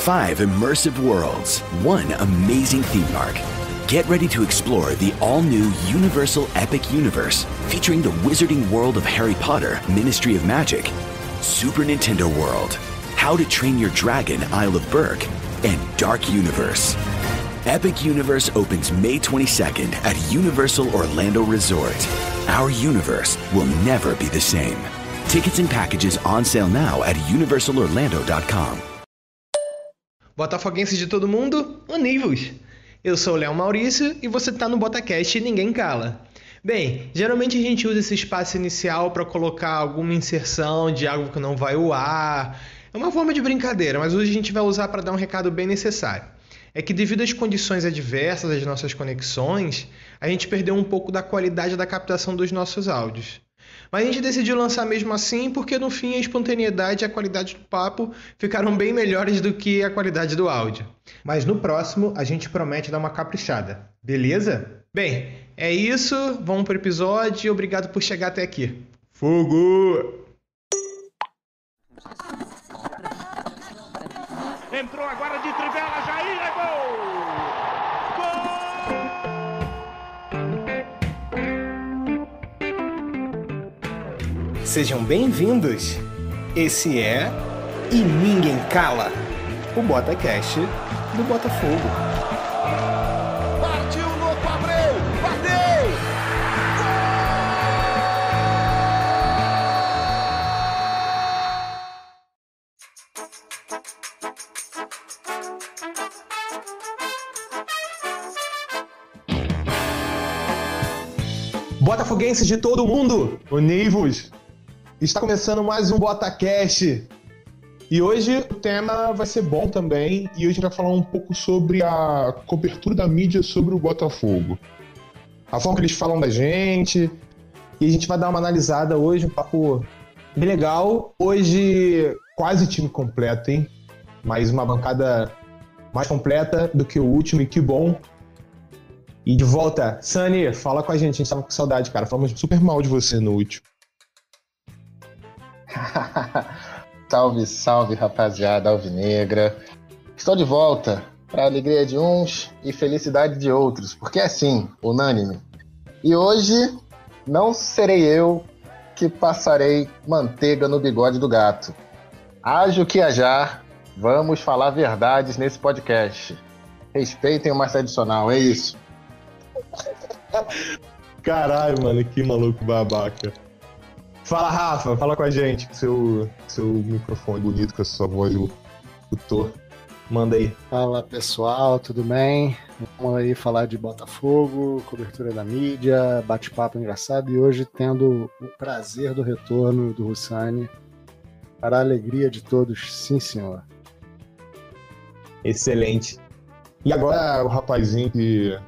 5 immersive worlds, 1 amazing theme park. Get ready to explore the all-new Universal Epic Universe, featuring the wizarding world of Harry Potter, Ministry of Magic, Super Nintendo World, How to Train Your Dragon, Isle of Berk, and Dark Universe. Epic Universe opens May 22nd at Universal Orlando Resort. Our universe will never be the same. Tickets and packages on sale now at universalorlando.com. Botafoguenses de todo mundo, univos! Eu sou o Léo Maurício e você tá no BotaCast e ninguém cala. Bem, geralmente a gente usa esse espaço inicial para colocar alguma inserção de algo que não vai ao ar. É uma forma de brincadeira, mas hoje a gente vai usar para dar um recado bem necessário. É que devido às condições adversas das nossas conexões, a gente perdeu um pouco da qualidade da captação dos nossos áudios. Mas a gente decidiu lançar mesmo assim porque no fim a espontaneidade e a qualidade do papo ficaram bem melhores do que a qualidade do áudio. Mas no próximo a gente promete dar uma caprichada, beleza? Bem, é isso, vamos pro episódio e obrigado por chegar até aqui. Fogo! Entrou agora de trivela, Jair, é gol! Sejam bem-vindos! Esse é E Ninguém Cala, o BotaCast do Botafogo. Partiu, louco, Abreu! Bateu! Botafoguenses de todo mundo, univos! Está começando mais um BotaCast. E hoje o tema vai ser bom também. E hoje a gente vai falar um pouco sobre a cobertura da mídia sobre o Botafogo. A forma que eles falam da gente. E a gente vai dar uma analisada hoje, um papo bem legal. Hoje quase time completo, hein? Mais uma bancada mais completa do que o último, e que bom. E de volta, Sani, fala com a gente tava com saudade, cara. Falamos super mal de você no último. Salve, salve, rapaziada alvinegra. Estou de volta para a alegria de uns e felicidade de outros, porque é assim, unânime. E hoje não serei eu que passarei manteiga no bigode do gato. Haja o que hajar, vamos falar verdades nesse podcast. Respeitem o mais tradicional, é isso. Caralho, mano, que maluco babaca. Fala, Rafa, fala com a gente, com seu microfone bonito, com a sua voz de locutor. Manda aí. Fala, pessoal, tudo bem? Vamos aí falar de Botafogo, cobertura da mídia, bate-papo engraçado, e hoje tendo o prazer do retorno do Russani, para a alegria de todos, sim senhor. Excelente. E agora o rapazinho que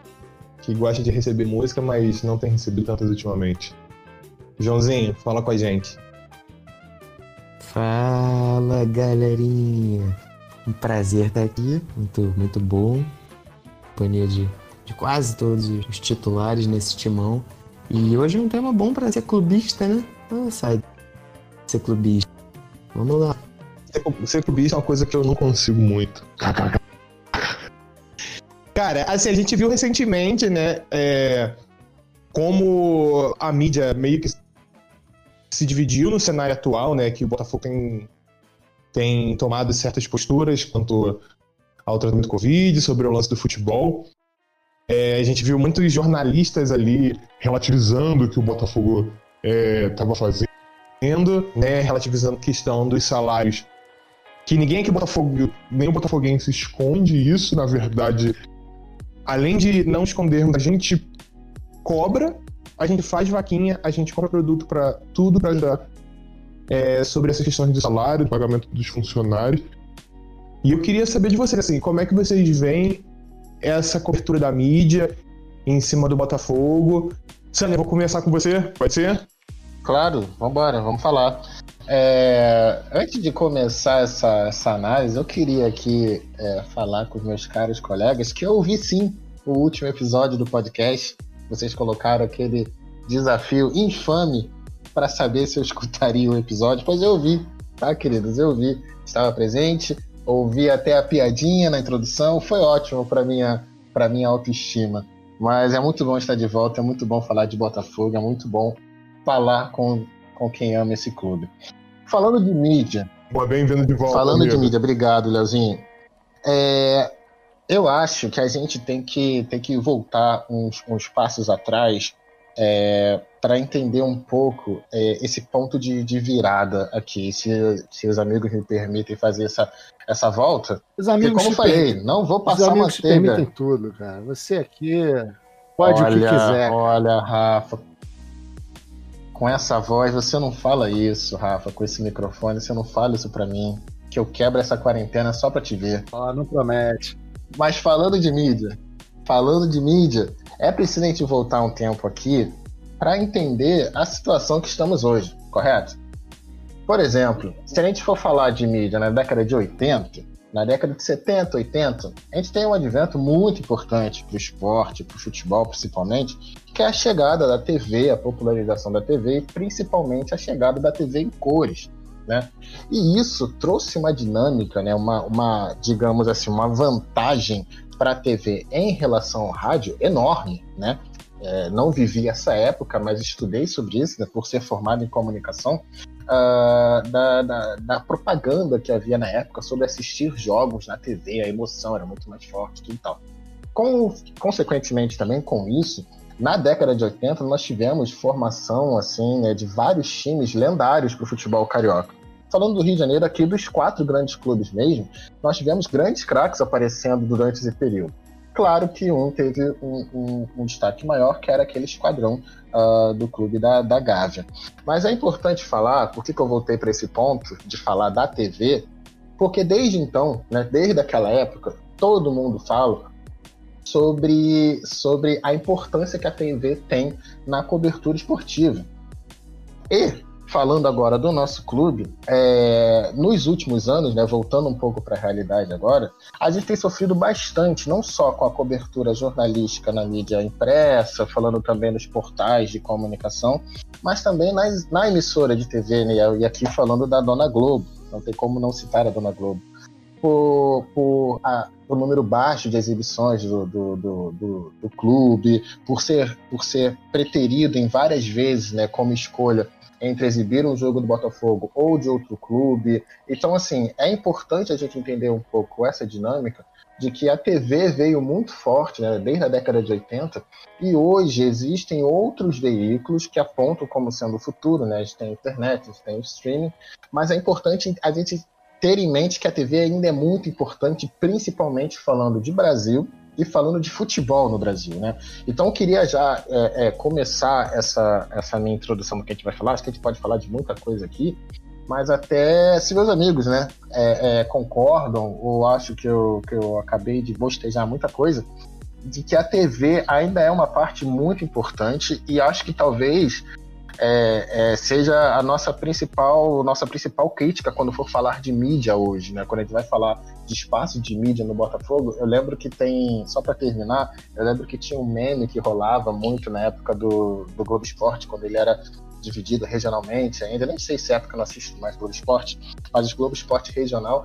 gosta de receber música, mas não tem recebido tantas ultimamente. Joãozinho, fala com a gente. Fala, galerinha. Um prazer estar aqui, muito bom. Companhia de quase todos os titulares nesse timão. E hoje é um tema bom para ser clubista, né? Não sai de ser clubista. Vamos lá. Ser clubista é uma coisa que eu não consigo muito. Cara, assim, a gente viu recentemente, né, como a mídia meio que se dividiu no cenário atual, né, que o Botafogo tem tomado certas posturas quanto ao tratamento do Covid, sobre o lance do futebol. A gente viu muitos jornalistas ali relativizando o que o Botafogo estava fazendo, né, relativizando a questão dos salários, que ninguém aqui nem o botafoguense esconde isso, na verdade. Além de não escondermos, a gente cobra, a gente faz vaquinha, a gente compra produto para tudo para ajudar sobre essas questões de salário, do pagamento dos funcionários. E eu queria saber de vocês, assim, como é que vocês veem essa cobertura da mídia em cima do Botafogo? Sânia, eu vou começar com você, pode ser? Claro, vambora, vamos falar. Antes de começar essa análise, eu queria aqui falar com os meus caros colegas que eu ouvi sim o último episódio do podcast. Vocês colocaram aquele desafio infame para saber se eu escutaria o episódio. Pois eu ouvi, tá, queridos? Eu ouvi, estava presente, ouvi até a piadinha na introdução, foi ótimo para minha autoestima. Mas é muito bom estar de volta, é muito bom falar de Botafogo, é muito bom falar com quem ama esse clube. Falando de mídia... Boa, bem-vindo de volta, Falando amigo. de mídia, obrigado, Leozinho. Eu acho que a gente tem que voltar uns passos atrás para entender um pouco esse ponto de virada aqui, se os amigos me permitem fazer essa volta. Os amigos, como eu falei, não vou passar os amigos te manteiga. permitem tudo, cara. Você aqui pode o que quiser. Olha, Rafa, com essa voz você não fala isso, Rafa, com esse microfone, você não fala isso pra mim, que eu quebro essa quarentena só pra te ver. Não promete. Mas falando de mídia, é preciso a gente voltar um tempo aqui para entender a situação que estamos hoje, correto? Por exemplo, se a gente for falar de mídia na década de 80, na década de 70, 80, a gente tem um advento muito importante para o esporte, para o futebol principalmente, que é a chegada da TV, a popularização da TV e principalmente a chegada da TV em cores, né? E isso trouxe uma dinâmica, né? Digamos assim, uma vantagem para a TV em relação ao rádio enorme, né? Não vivi essa época, mas estudei sobre isso, né, por ser formado em comunicação, da propaganda que havia na época sobre assistir jogos na TV, a emoção era muito mais forte, tudo e tal. Consequentemente também com isso, na década de 80 nós tivemos formação assim, né, de vários times lendários para o futebol carioca. Falando do Rio de Janeiro, aqui dos 4 grandes clubes mesmo, nós tivemos grandes craques aparecendo durante esse período. Claro que um teve um destaque maior, que era aquele esquadrão do clube da Gávea. Mas é importante falar, por que eu voltei para esse ponto de falar da TV, porque desde então, né, desde aquela época, todo mundo fala sobre a importância que a TV tem na cobertura esportiva. E, falando agora do nosso clube, nos últimos anos, né, voltando um pouco para a realidade agora, a gente tem sofrido bastante, não só com a cobertura jornalística na mídia impressa, falando também nos portais de comunicação, mas também na emissora de TV, né, e aqui falando da Dona Globo, não tem como não citar a Dona Globo, por número baixo de exibições do clube, por ser preterido em várias vezes, né, como escolha entre exibir um jogo do Botafogo ou de outro clube. Então, assim, é importante a gente entender um pouco essa dinâmica de que a TV veio muito forte, né, desde a década de 80, e hoje existem outros veículos que apontam como sendo o futuro, né? A gente tem a internet, a gente tem o streaming, mas é importante a gente ter em mente que a TV ainda é muito importante, principalmente falando de Brasil e falando de futebol no Brasil, né? Então eu queria já começar essa minha introdução do que a gente vai falar. Acho que a gente pode falar de muita coisa aqui, mas até se meus amigos, né, concordam, ou acho que eu acabei de bostejar muita coisa, de que a TV ainda é uma parte muito importante, e acho que talvez seja a nossa principal crítica quando for falar de mídia hoje, né? Quando a gente vai falar de espaço de mídia no Botafogo, eu lembro que só para terminar, eu lembro que tinha um meme que rolava muito na época do Globo Esporte, quando ele era dividido regionalmente ainda, nem sei se é época eu não assisto mais Globo Esporte, mas o Globo Esporte regional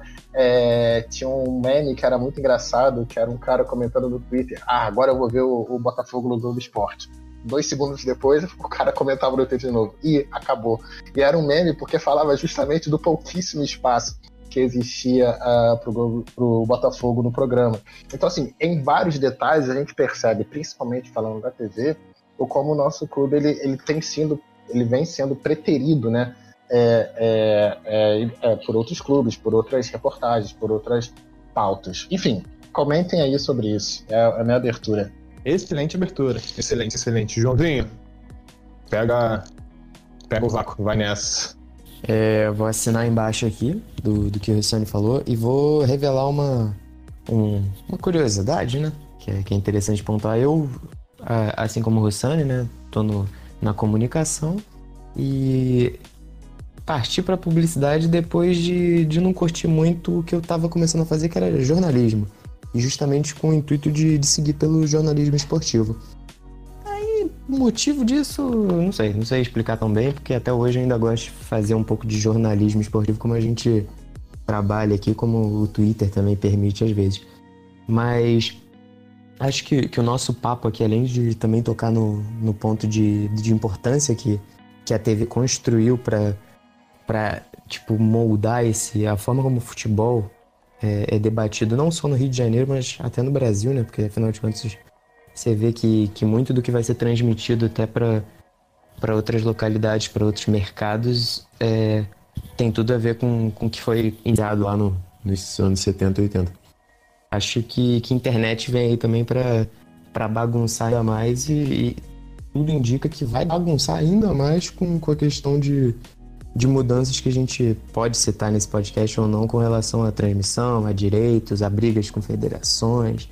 tinha um meme que era muito engraçado, que era um cara comentando no Twitter: agora eu vou ver o Botafogo no Globo Esporte. 2 segundos depois, o cara comentava no Twitter de novo. E acabou. E era um meme porque falava justamente do pouquíssimo espaço que existia pro Botafogo no programa. Então, assim, em vários detalhes a gente percebe, principalmente falando da TV, como o nosso clube ele vem sendo preterido, né? Por outros clubes, por outras reportagens, por outras pautas. Enfim, comentem aí sobre isso. É a minha abertura. Excelente abertura. Excelente, excelente. Joãozinho, pega o vácuo, vai nessa. Vou assinar embaixo aqui do que o Rissani falou e vou revelar uma curiosidade, né? Que é interessante pontuar. Eu, assim como o Rissani, né? Tô na comunicação e parti para publicidade depois de não curtir muito o que eu tava começando a fazer, que era jornalismo. E justamente com o intuito de seguir pelo jornalismo esportivo. Aí, o motivo disso, não sei explicar tão bem, porque até hoje eu ainda gosto de fazer um pouco de jornalismo esportivo, como a gente trabalhe aqui, como o Twitter também permite às vezes. Mas acho que o nosso papo aqui, além de também tocar no ponto de importância que a TV construiu para tipo, moldar a forma como o futebol é debatido, não só no Rio de Janeiro, mas até no Brasil, né? Porque afinal de contas você vê que muito do que vai ser transmitido até para outras localidades, para outros mercados, tem tudo a ver com o que foi enviado lá nos anos 70 e 80. Acho que a internet vem aí também para bagunçar ainda mais e tudo indica que vai bagunçar ainda mais com a questão de mudanças que a gente pode citar nesse podcast ou não com relação à transmissão, a direitos, a brigas com federações,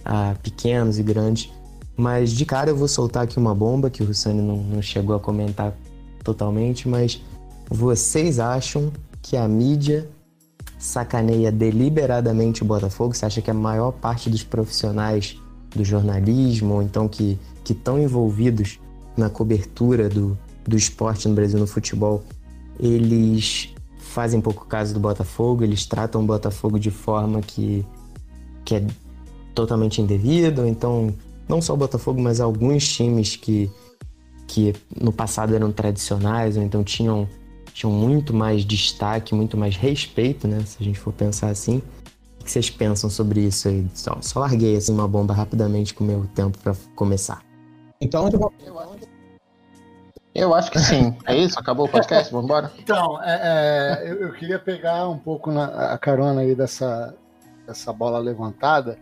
a pequenos e grandes. Mas de cara eu vou soltar aqui uma bomba que o Russani não chegou a comentar totalmente, mas vocês acham que a mídia sacaneia deliberadamente o Botafogo? Você acha que a maior parte dos profissionais do jornalismo, ou então que estão envolvidos na cobertura do esporte no Brasil, no futebol, eles fazem pouco caso do Botafogo, eles tratam o Botafogo de forma que é totalmente indevida, ou então não só o Botafogo, mas alguns times que no passado eram tradicionais, ou então tinham muito mais destaque, muito mais respeito, né? Se a gente for pensar assim. O que vocês pensam sobre isso aí? Só larguei assim uma bomba rapidamente com o meu tempo para começar. Então, Eu acho que sim. É isso? Acabou o podcast? Vamos embora? Então, eu queria pegar um pouco a carona aí dessa bola levantada.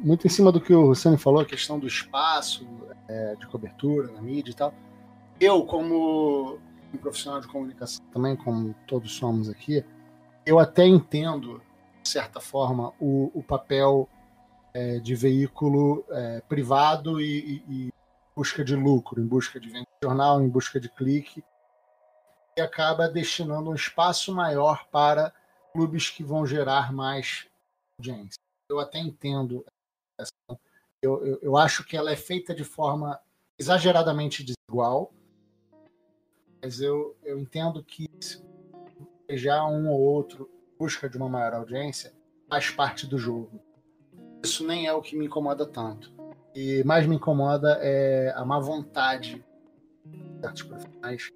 Muito em cima do que o Russani falou, a questão do espaço, de cobertura na mídia e tal. Eu, como um profissional de comunicação também, como todos somos aqui, eu até entendo, de certa forma, o papel de veículo privado e busca de lucro, em busca de venda de jornal, em busca de clique, e acaba destinando um espaço maior para clubes que vão gerar mais audiência. Eu até entendo essa. Eu acho que ela é feita de forma exageradamente desigual, mas eu entendo que já um ou outro busca de uma maior audiência faz parte do jogo. Isso nem é o que me incomoda tanto. E mais me incomoda é a má vontade de certos profissionais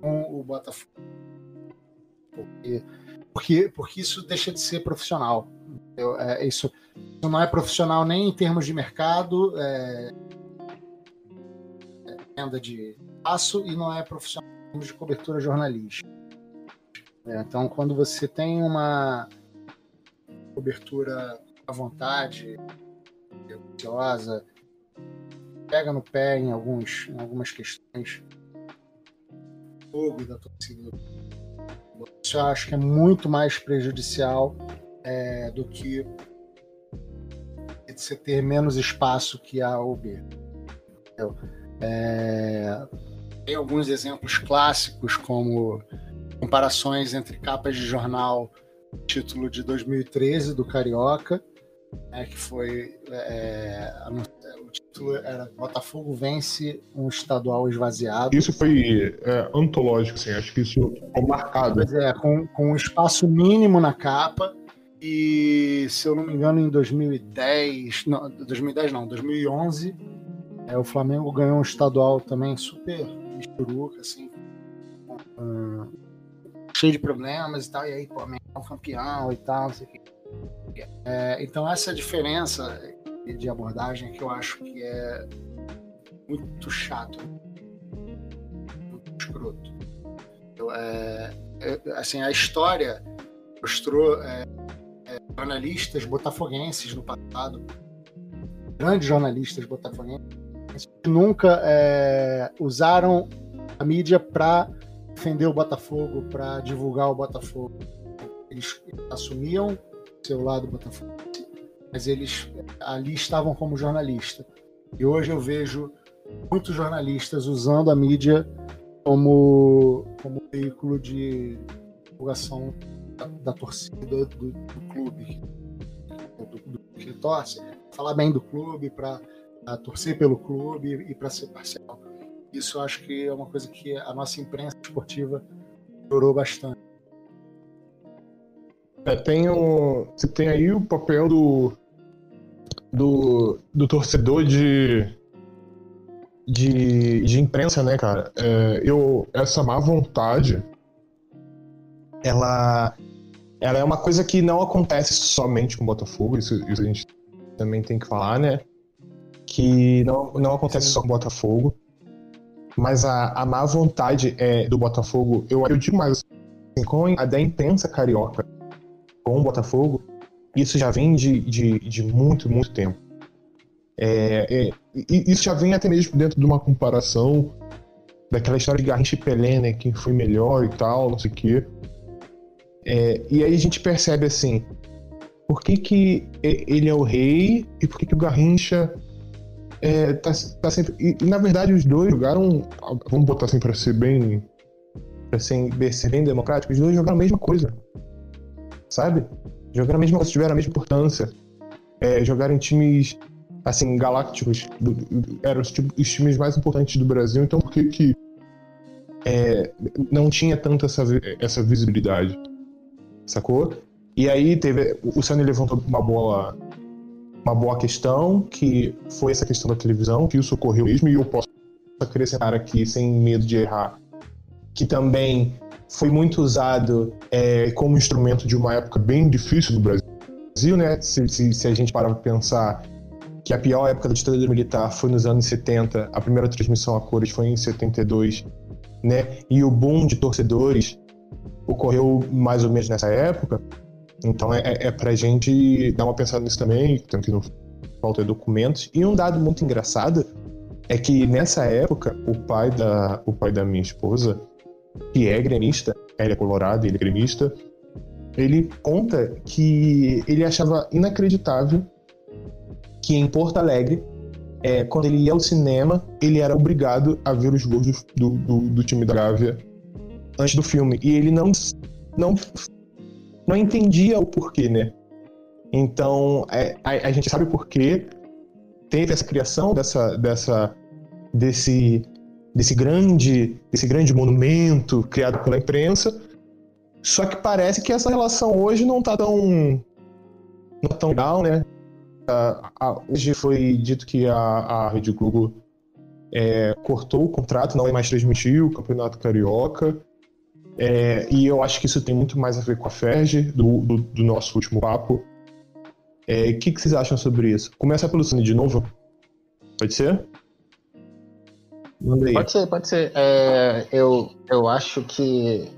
com o Botafogo. Porque isso deixa de ser profissional. Isso não é profissional nem em termos de mercado, venda de espaço, e não é profissional em termos de cobertura jornalística. Então, quando você tem uma cobertura à vontade, ambiciosa, pega no pé em algumas questões, jogo da torcida, isso eu acho que é muito mais prejudicial do que você ter menos espaço que a ou B. Tem alguns exemplos clássicos, como comparações entre capas de jornal, título de 2013 do Carioca, que foi o título era Botafogo vence um estadual esvaziado. Isso foi antológico, assim, acho que isso ficou marcado. Com um espaço mínimo na capa, e se eu não me engano em 2011 o Flamengo ganhou um estadual também super misturuca, assim, cheio de problemas e tal, e aí, pô, é um campeão e tal, não sei o que. Então essa diferença de abordagem que eu acho que é muito chato, muito escroto. Assim, a história mostrou jornalistas botafoguenses no passado, grandes jornalistas botafoguenses, que nunca usaram a mídia para defender o Botafogo, para divulgar o Botafogo. Eles assumiam seu lado botafogo, mas eles ali estavam como jornalista. E hoje eu vejo muitos jornalistas usando a mídia como veículo de divulgação da torcida do clube, do que torce, falar bem do clube, para torcer pelo clube e para ser parcial. Isso eu acho que é uma coisa que a nossa imprensa esportiva melhorou bastante. Você tem aí o papel do torcedor de imprensa, né, cara? Essa má vontade, ela é uma coisa que não acontece somente com o Botafogo, isso a gente também tem que falar, né? Que não acontece só com o Botafogo, mas a má vontade do Botafogo, eu digo mais assim, com a da imprensa carioca com o Botafogo, isso já vem de muito, muito tempo. E isso já vem até mesmo dentro de uma comparação daquela história de Garrincha e Pelé, né? Quem foi melhor e tal, não sei o quê. E aí a gente percebe assim, por que ele é o rei e por que o Garrincha tá sempre... E na verdade os dois jogaram, vamos botar assim pra ser bem democrático, os dois jogaram a mesma coisa, sabe? Jogaram a mesma coisa, tiveram a mesma importância. Jogaram em times assim, galácticos, eram os times mais importantes do Brasil, então por que não tinha tanto essa visibilidade? Sacou? E aí o Sani levantou uma boa questão, que foi essa questão da televisão, que isso ocorreu mesmo, e eu posso acrescentar aqui, sem medo de errar, que também foi muito usado como instrumento de uma época bem difícil do Brasil, né? Se a gente parar para pensar que a pior época da ditadura militar foi nos anos 70, a primeira transmissão a cores foi em 72, né? E o boom de torcedores ocorreu mais ou menos nessa época. Então pra gente dar uma pensada nisso também, tanto que não falta documentos. E um dado muito engraçado é que nessa época o pai da minha esposa, que é gremista, ele é colorado, ele é gremista, ele conta que ele achava inacreditável que em Porto Alegre, quando ele ia ao cinema, ele era obrigado a ver os gols do time da Gávea antes do filme. E ele não entendia o porquê, né? Então, a gente sabe o porquê teve essa criação desse grande monumento criado pela imprensa, só que parece que essa relação hoje não tá tão legal, né? Hoje foi dito que a Rede Globo cortou o contrato, não vai mais transmitir o Campeonato Carioca, e eu acho que isso tem muito mais a ver com a Ferge, do nosso último papo. O que vocês acham sobre isso? Começa pelo Sani de novo. Pode ser? Manda aí. Pode ser. Eu acho que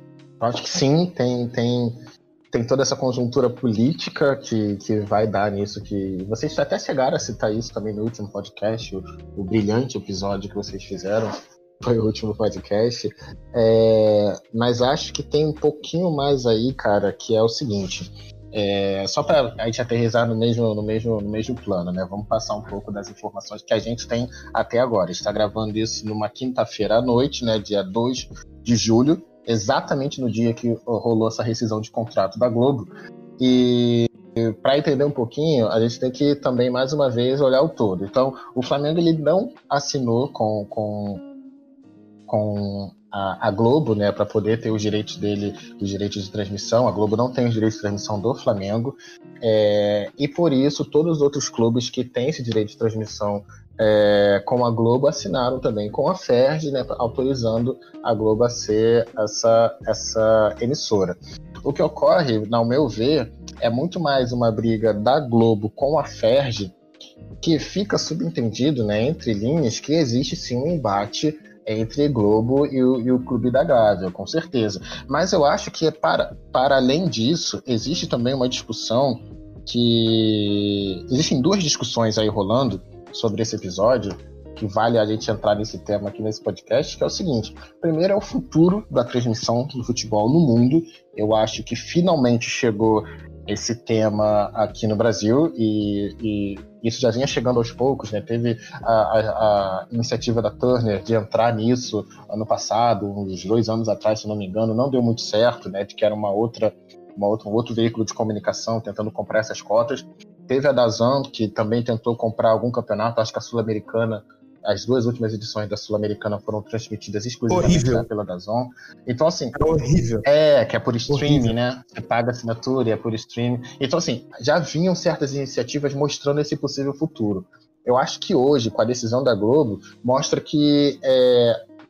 sim, tem toda essa conjuntura política que vai dar nisso, que vocês até chegaram a citar isso também no último podcast, o brilhante episódio que vocês fizeram, foi o último podcast, mas acho que tem um pouquinho mais aí, cara, que é o seguinte, só para a gente aterrissar no mesmo plano, né? Vamos passar um pouco das informações que a gente tem até agora. Está gravando isso numa quinta-feira à noite, né, dia 2 de julho, exatamente no dia que rolou essa rescisão de contrato da Globo. E para entender um pouquinho, a gente tem que também, mais uma vez, olhar o todo. Então, o Flamengo ele não assinou com a Globo, né, para poder ter os direitos dele, os direitos de transmissão. A Globo não tem os direitos de transmissão do Flamengo, e por isso todos os outros clubes que têm esse direito de transmissão com a Globo assinaram também com a Ferge, né, autorizando a Globo a ser essa emissora. O que ocorre, ao meu ver, é muito mais uma briga da Globo com a Ferge, que fica subentendido, né, entre linhas, que existe sim um embate entre Globo e o Clube da Gávea, com certeza. Mas eu acho que para além disso, existe também uma discussão existem duas discussões aí rolando sobre esse episódio, que vale a gente entrar nesse tema aqui nesse podcast, que é o seguinte: primeiro é o futuro da transmissão do futebol no mundo. Eu acho que finalmente chegou esse tema aqui no Brasil, e isso já vinha chegando aos poucos, né? Teve a iniciativa da Turner de entrar nisso ano passado, uns 2 anos atrás, se não me engano, não deu muito certo, né? De que era um outro veículo de comunicação tentando comprar essas cotas. Teve a DAZN, que também tentou comprar algum campeonato, acho que a Sul-Americana As 2 últimas edições da Sul-Americana foram transmitidas exclusivamente Horrível. pela DAZN. Então, assim, É horrível. que é por streaming, Horrível. né? Você paga assinatura e é por streaming. Então, assim, já vinham certas iniciativas mostrando esse possível futuro. Eu acho que hoje, com a decisão da Globo, mostra que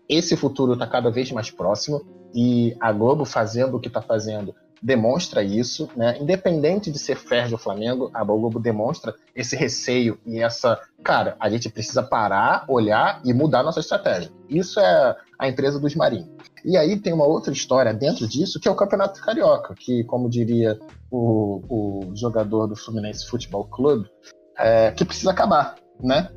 esse futuro está cada vez mais próximo e a Globo fazendo o que está fazendo demonstra isso, né? Independente de ser Ferdi ou Flamengo, a Globo demonstra esse receio e essa... Cara, a gente precisa parar, olhar e mudar nossa estratégia. Isso é a empresa dos marinhos. E aí tem uma outra história dentro disso, que é o Campeonato Carioca, que, como diria o jogador do Fluminense Futebol Clube, que precisa acabar, né?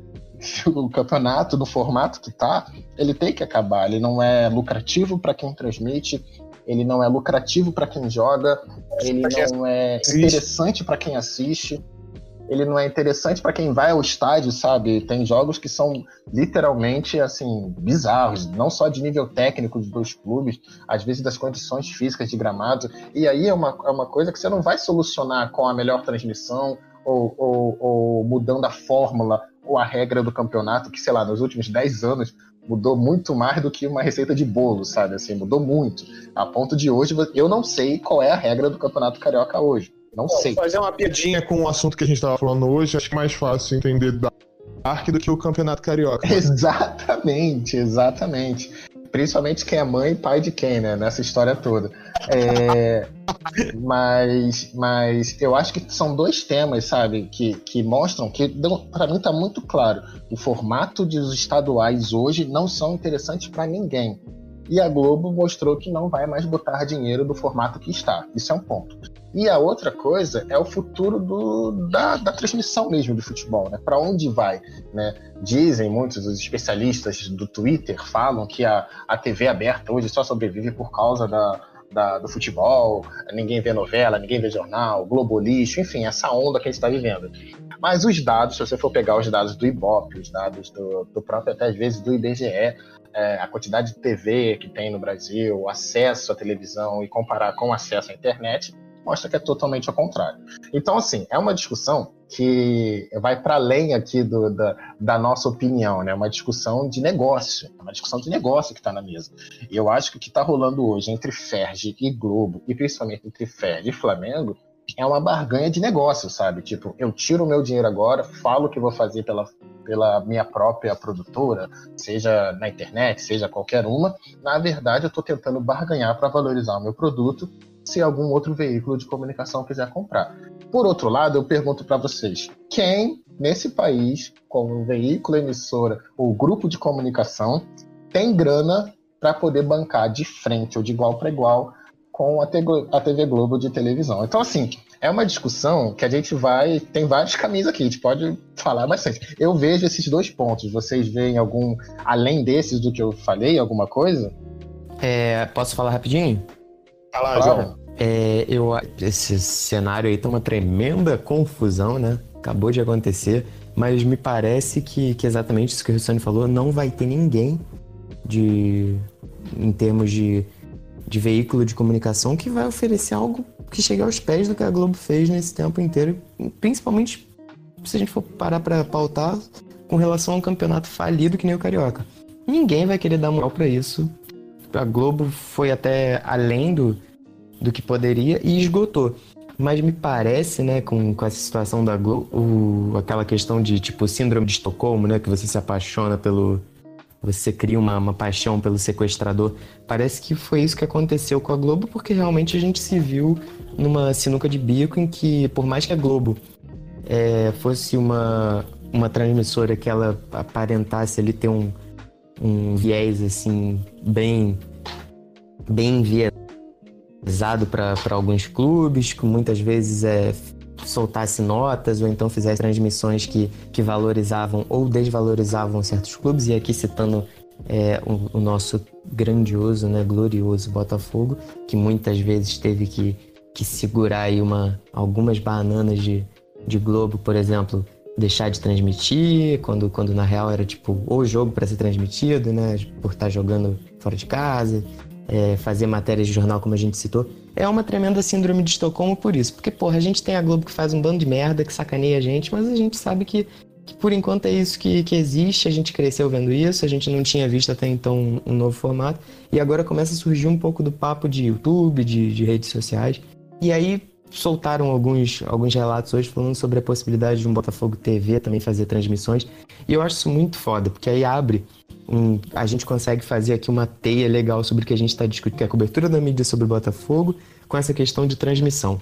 O campeonato, no formato que tá, ele tem que acabar. Ele não é lucrativo para quem transmite, ele não é lucrativo para quem joga, ele não é interessante para quem assiste, ele não é interessante para quem vai ao estádio, sabe? Tem jogos que são literalmente, assim, bizarros, não só de nível técnico dos clubes, às vezes das condições físicas de gramado, e aí é uma coisa que você não vai solucionar com a melhor transmissão ou mudando a fórmula ou a regra do campeonato, que, sei lá, nos últimos 10 anos mudou muito mais do que uma receita de bolo, sabe? Assim, mudou muito. A ponto de hoje, eu não sei qual é a regra do Campeonato Carioca hoje. Não sei. Fazer uma piadinha com o assunto que a gente estava falando hoje, acho que é mais fácil entender Dark do que o Campeonato Carioca. Exatamente. Principalmente quem é mãe e pai de quem, né? Nessa história toda. Mas eu acho que são 2 temas, sabe? Que mostram que, para mim, tá muito claro. O formato dos estaduais hoje não são interessantes para ninguém. E a Globo mostrou que não vai mais botar dinheiro do formato que está. Isso é um ponto. E a outra coisa é o futuro da transmissão mesmo do futebol, né? Para onde vai, né? Dizem muitos dos especialistas do Twitter, falam que a TV aberta hoje só sobrevive por causa do futebol, ninguém vê novela, ninguém vê jornal, Globo lixo, enfim, essa onda que a gente está vivendo. Mas os dados, se você for pegar os dados do Ibope, os dados do próprio, até às vezes, do IBGE, a quantidade de TV que tem no Brasil, o acesso à televisão e comparar com o acesso à internet, mostra que é totalmente ao contrário. Então, assim, é uma discussão que vai para além aqui da nossa opinião, né? Uma discussão de negócio, que está na mesa. E eu acho que o que está rolando hoje entre Ferdi e Globo, e principalmente entre Ferdi e Flamengo, é uma barganha de negócio, sabe? Tipo, eu tiro o meu dinheiro agora, falo que vou fazer pela minha própria produtora, seja na internet, seja qualquer uma. Na verdade, eu estou tentando barganhar para valorizar o meu produto, se algum outro veículo de comunicação quiser comprar. Por outro lado, eu pergunto para vocês, quem nesse país, como veículo, emissora ou grupo de comunicação, tem grana para poder bancar de frente ou de igual para igual com a TV Globo de televisão? Então, assim, é uma discussão que a gente tem vários caminhos aqui, a gente pode falar bastante. Eu vejo esses 2 pontos, vocês veem algum, além desses do que eu falei, alguma coisa? Posso falar rapidinho? Fala, João. Esse cenário aí tá uma tremenda confusão, né? Acabou de acontecer, mas me parece que exatamente isso que o Russani falou, não vai ter ninguém em termos de veículo de comunicação que vai oferecer algo que chegue aos pés do que a Globo fez nesse tempo inteiro, principalmente se a gente for parar pra pautar com relação a um campeonato falido que nem o Carioca. Ninguém vai querer dar moral pra isso. A Globo foi até além do que poderia e esgotou. Mas me parece, né, com essa situação da Globo, aquela questão de, tipo, síndrome de Estocolmo, né, que você se apaixona você cria uma paixão pelo sequestrador. Parece que foi isso que aconteceu com a Globo, porque realmente a gente se viu numa sinuca de bico em que, por mais que a Globo fosse uma transmissora que ela aparentasse ali ter um viés, assim, bem enviesado para alguns clubes, que muitas vezes soltasse notas ou então fizesse transmissões que valorizavam ou desvalorizavam certos clubes, e aqui citando o nosso grandioso, né, glorioso Botafogo, que muitas vezes teve que segurar aí algumas bananas de Globo, por exemplo, deixar de transmitir, quando na real era tipo o jogo para ser transmitido, né, por estar jogando fora de casa, fazer matérias de jornal, como a gente citou. É uma tremenda síndrome de Estocolmo por isso, porque, porra, a gente tem a Globo que faz um bando de merda, que sacaneia a gente, mas a gente sabe que que por enquanto é isso que existe, a gente cresceu vendo isso, a gente não tinha visto até então um novo formato, e agora começa a surgir um pouco do papo de YouTube, de redes sociais, e aí soltaram alguns relatos hoje falando sobre a possibilidade de um Botafogo TV também fazer transmissões, e eu acho isso muito foda, porque aí a gente consegue fazer aqui uma teia legal sobre o que a gente está discutindo, que é a cobertura da mídia sobre o Botafogo, com essa questão de transmissão.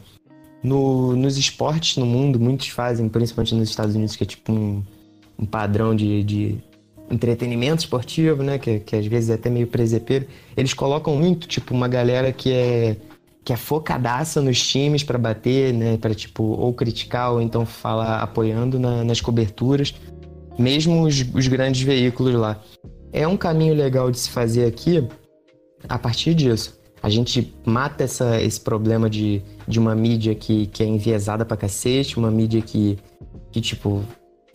Nos esportes no mundo, muitos fazem, principalmente nos Estados Unidos, que é tipo um padrão de entretenimento esportivo, né? Que às vezes é até meio presepeiro. Eles colocam muito, tipo, uma galera que é focadaça nos times pra bater, né? Pra, tipo, ou criticar ou então falar apoiando nas coberturas. Mesmo os grandes veículos lá. É um caminho legal de se fazer aqui a partir disso. A gente mata esse problema de uma mídia que é enviesada pra cacete, uma mídia que tipo,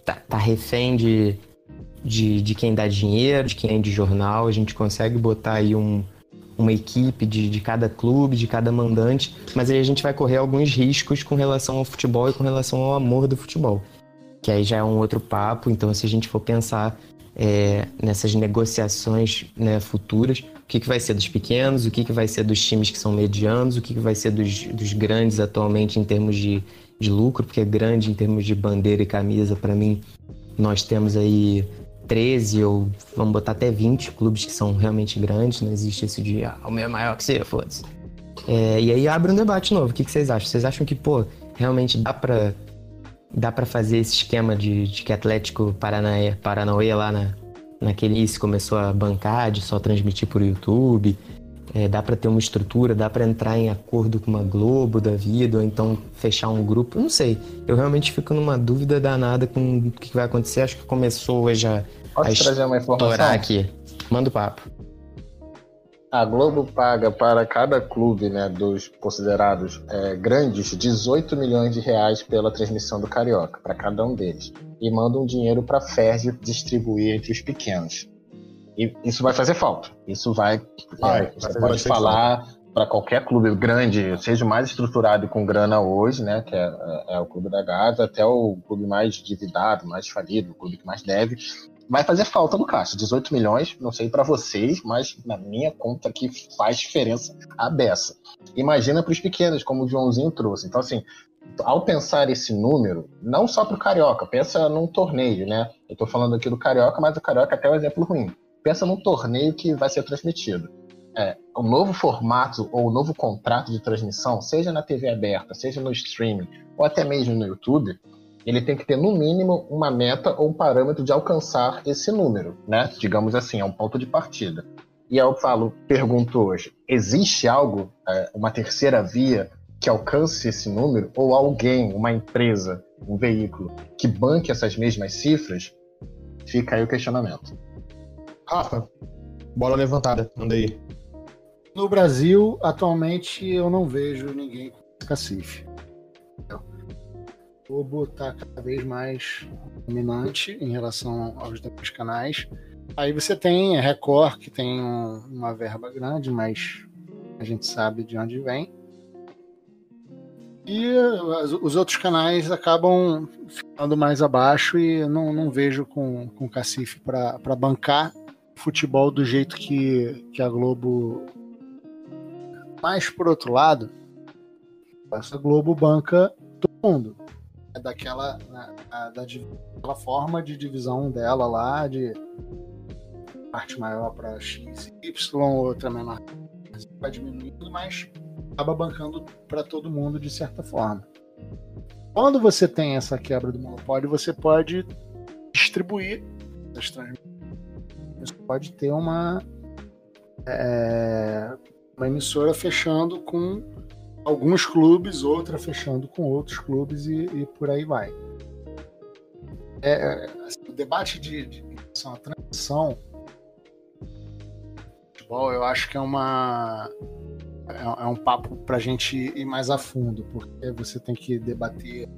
tá refém de quem dá dinheiro, de quem é de jornal. A gente consegue botar aí uma equipe de cada clube, de cada mandante, mas aí a gente vai correr alguns riscos com relação ao futebol e com relação ao amor do futebol, que aí já é um outro papo. Então, se a gente for pensar nessas negociações, né, futuras, o que vai ser dos pequenos, o que vai ser dos times que são medianos, o que vai ser dos grandes atualmente em termos de lucro, porque é grande em termos de bandeira e camisa. Para mim, nós temos aí 13 ou vamos botar até 20 clubes que são realmente grandes, não existe isso de o meu é maior que você, foda-se. E aí abre um debate novo. O que vocês acham? Vocês acham que, realmente dá pra fazer esse esquema de que Atlético Paranauê lá naquele início começou a bancar, de só transmitir por YouTube? Dá pra ter uma estrutura, dá pra entrar em acordo com uma Globo da vida, ou então fechar um grupo? Eu não sei. Eu realmente fico numa dúvida danada com o que vai acontecer. Acho que começou hoje a trazer uma informação aqui. Manda o papo. A Globo paga para cada clube, né, dos considerados grandes, 18 milhões de reais pela transmissão do Carioca, para cada um deles. E manda um dinheiro para a FERJ distribuir entre os pequenos. E isso vai fazer falta. Isso você pode falar para qualquer clube grande, seja o mais estruturado e com grana hoje, né, que é o Clube da Gávea, até o clube mais endividado, mais falido, o clube que mais deve. Vai fazer falta no caixa. 18 milhões, não sei para vocês, mas na minha conta aqui faz diferença a beça. Imagina para os pequenos, como o Joãozinho trouxe. Então, assim, ao pensar esse número, não só para o Carioca, pensa num torneio, né? Eu estou falando aqui do Carioca, mas o Carioca é até um exemplo ruim. Pensa num torneio que vai ser transmitido. O novo formato ou o novo contrato de transmissão, seja na TV aberta, seja no streaming, ou até mesmo no YouTube, ele tem que ter, no mínimo, uma meta ou um parâmetro de alcançar esse número, né? Digamos assim, é um ponto de partida. E eu pergunto hoje, existe algo, uma terceira via que alcance esse número? Ou alguém, uma empresa, um veículo, que banque essas mesmas cifras? Fica aí o questionamento. Rafa, bola levantada, manda aí. No Brasil, atualmente, eu não vejo ninguém com cacife. O Globo está cada vez mais dominante em relação aos demais canais. Aí você tem a Record, que tem uma verba grande, mas a gente sabe de onde vem. E os outros canais acabam ficando mais abaixo e não vejo com cacife para bancar futebol do jeito que a Globo. Mas, por outro lado, essa Globo banca todo mundo. Daquela forma de divisão dela lá, de parte maior para X, Y, outra menor, vai diminuindo, mas acaba bancando para todo mundo de certa forma. Quando você tem essa quebra do monopólio, você pode distribuir as transmissões. Você pode ter uma emissora fechando com alguns clubes, outra fechando com outros clubes e por aí vai. Assim, o debate de relação à transição do futebol, eu acho que é um papo para a gente ir mais a fundo, porque você tem que debater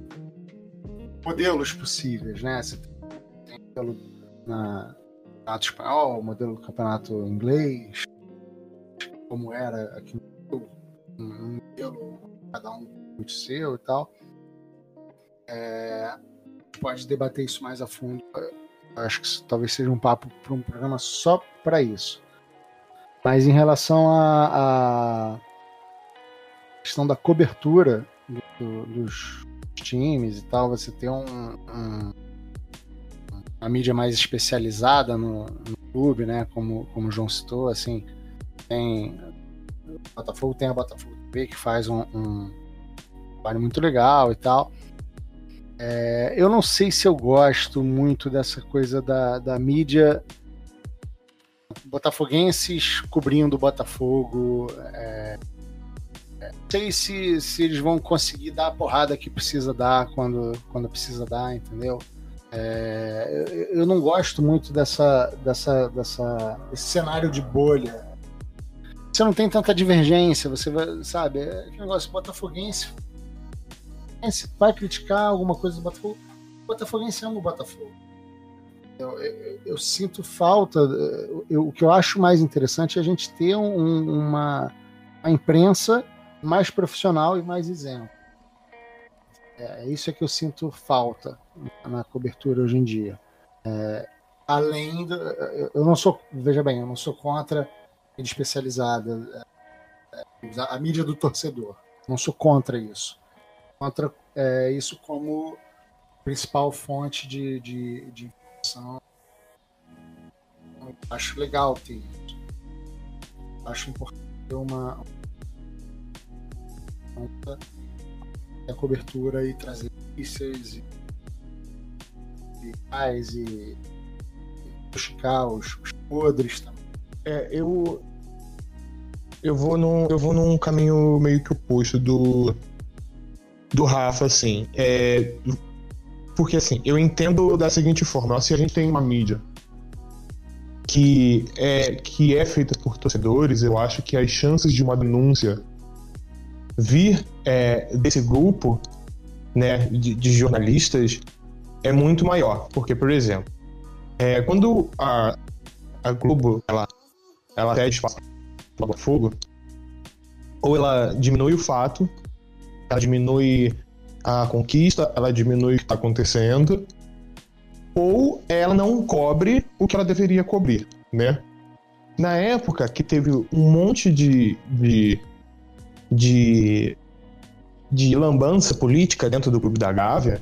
modelos possíveis, né? Você tem o modelo na campeonato espanhol, o modelo do campeonato inglês, como era aqui no modelo, cada um muito seu e tal. pode debater isso mais a fundo. Eu acho que isso talvez seja um papo para um programa só para isso. Mas em relação à questão da cobertura dos times e tal, você tem uma mídia mais especializada no clube, né? Como o João citou, assim, tem o Botafogo, tem a Botafogo TV, que faz um trabalho muito legal e tal. Eu não sei se eu gosto muito dessa coisa da mídia botafoguenses cobrindo o Botafogo. Não sei se eles vão conseguir dar a porrada que precisa dar quando precisa dar, entendeu? Eu não gosto muito desse cenário de bolha. Você não tem tanta divergência, você vai, sabe? Aquele negócio botafoguense vai criticar alguma coisa do Botafogo. O botafoguense ama o Botafogo. Eu sinto falta. O que eu acho mais interessante é a gente ter uma imprensa mais profissional e mais isenta. Isso é que eu sinto falta na cobertura hoje em dia. Além do. Eu não sou. Veja bem, eu não sou contra a mídia especializada, a mídia do torcedor. Não sou contra isso. Contra isso como principal fonte de informação. Acho legal ter isso. Acho importante ter uma a cobertura e trazer notícias e buscar os podres também. Eu vou num caminho meio que oposto do Rafa, assim. Porque, assim, eu entendo da seguinte forma: se a gente tem uma mídia que é feita por torcedores, eu acho que as chances de uma denúncia vir desse grupo, né, de jornalistas é muito maior. Porque, por exemplo, quando a Globo ela pede espaço para o Botafogo, ou ela diminui o fato, ela diminui a conquista, ela diminui o que está acontecendo, ou ela não cobre o que ela deveria cobrir, né? Na época que teve um monte de lambança política dentro do Clube da Gávea,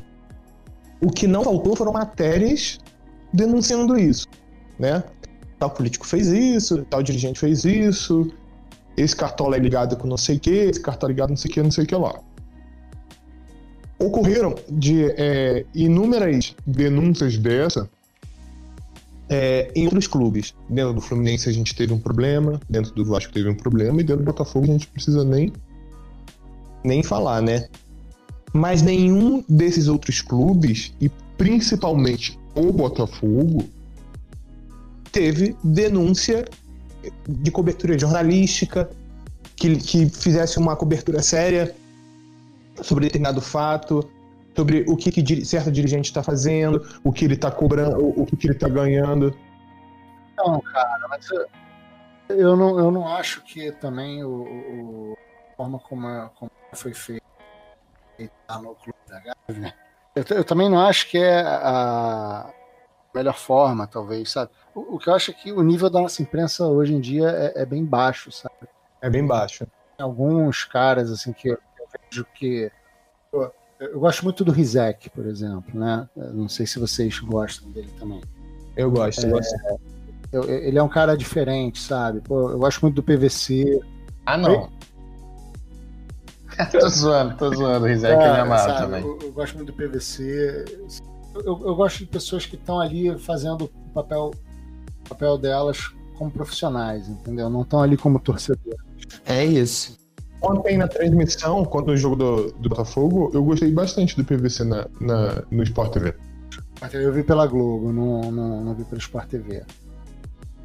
o que não faltou foram matérias denunciando isso, né? Tal político fez isso, tal dirigente fez isso, esse cartola é ligado com não sei o que, esse cartola é ligado não sei o que lá. Ocorreram inúmeras denúncias dessa em outros clubes. Dentro do Fluminense a gente teve um problema, dentro do Vasco teve um problema, e dentro do Botafogo a gente não precisa nem falar, né? Mas nenhum desses outros clubes, e principalmente o Botafogo, teve denúncia de cobertura jornalística, que fizesse uma cobertura séria sobre determinado fato, sobre o que certo dirigente está fazendo, o que ele está cobrando, o que ele está ganhando. Não, cara, mas eu não acho que também a forma como foi feito no Clube da Gávea, eu também não acho que é a melhor forma, talvez, sabe? O que eu acho é que o nível da nossa imprensa hoje em dia é bem baixo, sabe? É bem baixo. Tem alguns caras, assim, que eu vejo que... Eu gosto muito do Rizek, por exemplo, né? Eu não sei se vocês gostam dele também. Eu gosto. Ele é um cara diferente, sabe? Pô, eu gosto muito do PVC. Ah, não. tô zoando. O Rizek é me amado também. Eu gosto muito do PVC. Eu gosto de pessoas que estão ali fazendo o papel delas como profissionais, entendeu? Não estão ali como torcedor. É isso. Ontem na transmissão, contra o jogo do Botafogo, eu gostei bastante do PVC no Sport TV. Eu vi pela Globo, não vi pelo Sport TV.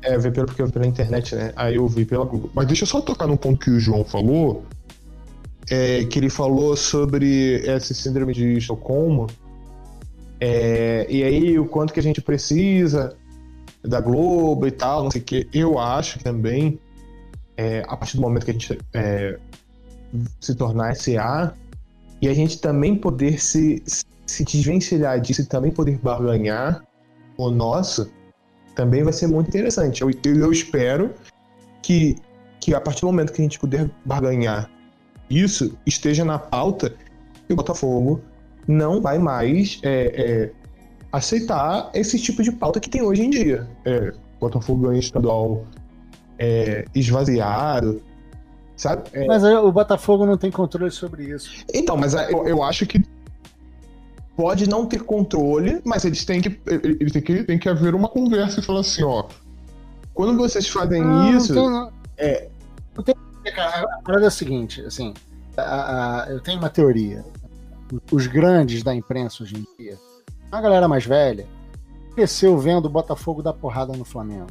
Eu vi pela internet, né? Aí eu vi pela Globo. Mas deixa eu só tocar num ponto que o João falou, que ele falou sobre essa síndrome de Estocolmo, e aí o quanto que a gente precisa da Globo e tal, não sei o que. Eu acho que também, a partir do momento que a gente se tornar SA, e a gente também poder se se desvencilhar disso e também poder barganhar o nosso, também vai ser muito interessante. Eu espero que a partir do momento que a gente puder barganhar isso, esteja na pauta e o Botafogo não vai mais aceitar esse tipo de pauta que tem hoje em dia. O Botafogo ganha estadual esvaziado, sabe? Mas o Botafogo não tem controle sobre isso. Então, mas eu acho que pode não ter controle, mas eles têm que haver uma conversa e falar assim, ó, quando vocês fazem isso... Não tem, cara, a parada é a seguinte, assim, eu tenho uma teoria. Os grandes da imprensa hoje em dia, a galera mais velha, cresceu vendo o Botafogo dar porrada no Flamengo.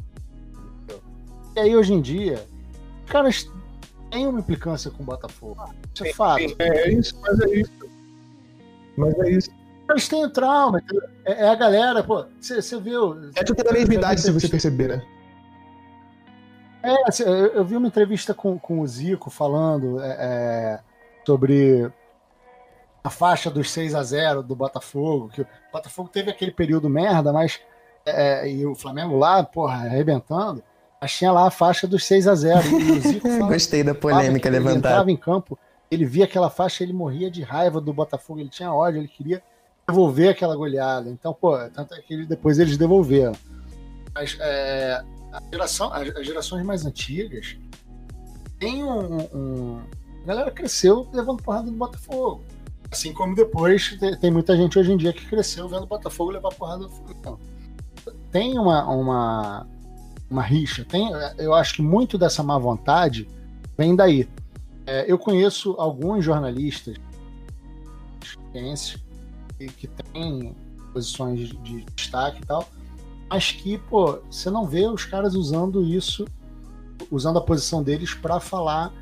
E aí, hoje em dia, os caras têm uma implicância com o Botafogo. Isso é fato. Mas é isso. Eles têm o trauma. É a galera, pô. Você viu. É tudo da mesma idade, se você perceber, né? Eu vi uma entrevista com o Zico falando sobre a faixa dos 6-0 do Botafogo, que o Botafogo teve aquele período merda, mas e o Flamengo lá, porra, arrebentando, mas tinha lá a faixa dos 6-0. E o Zico Gostei da polêmica levantada. Ele entrava em campo, ele via aquela faixa, ele morria de raiva do Botafogo, ele tinha ódio, ele queria devolver aquela goleada. Então, pô, tanto é que depois eles devolveram. Mas as gerações mais antigas tem a galera cresceu levando porrada do Botafogo. Assim como depois tem muita gente hoje em dia que cresceu vendo o Botafogo levar porrada do Flamengo. Tem uma rixa. Eu acho que muito dessa má vontade vem daí. Eu conheço alguns jornalistas que têm posições de destaque e tal, mas que, pô, você não vê os caras usando a posição deles para falar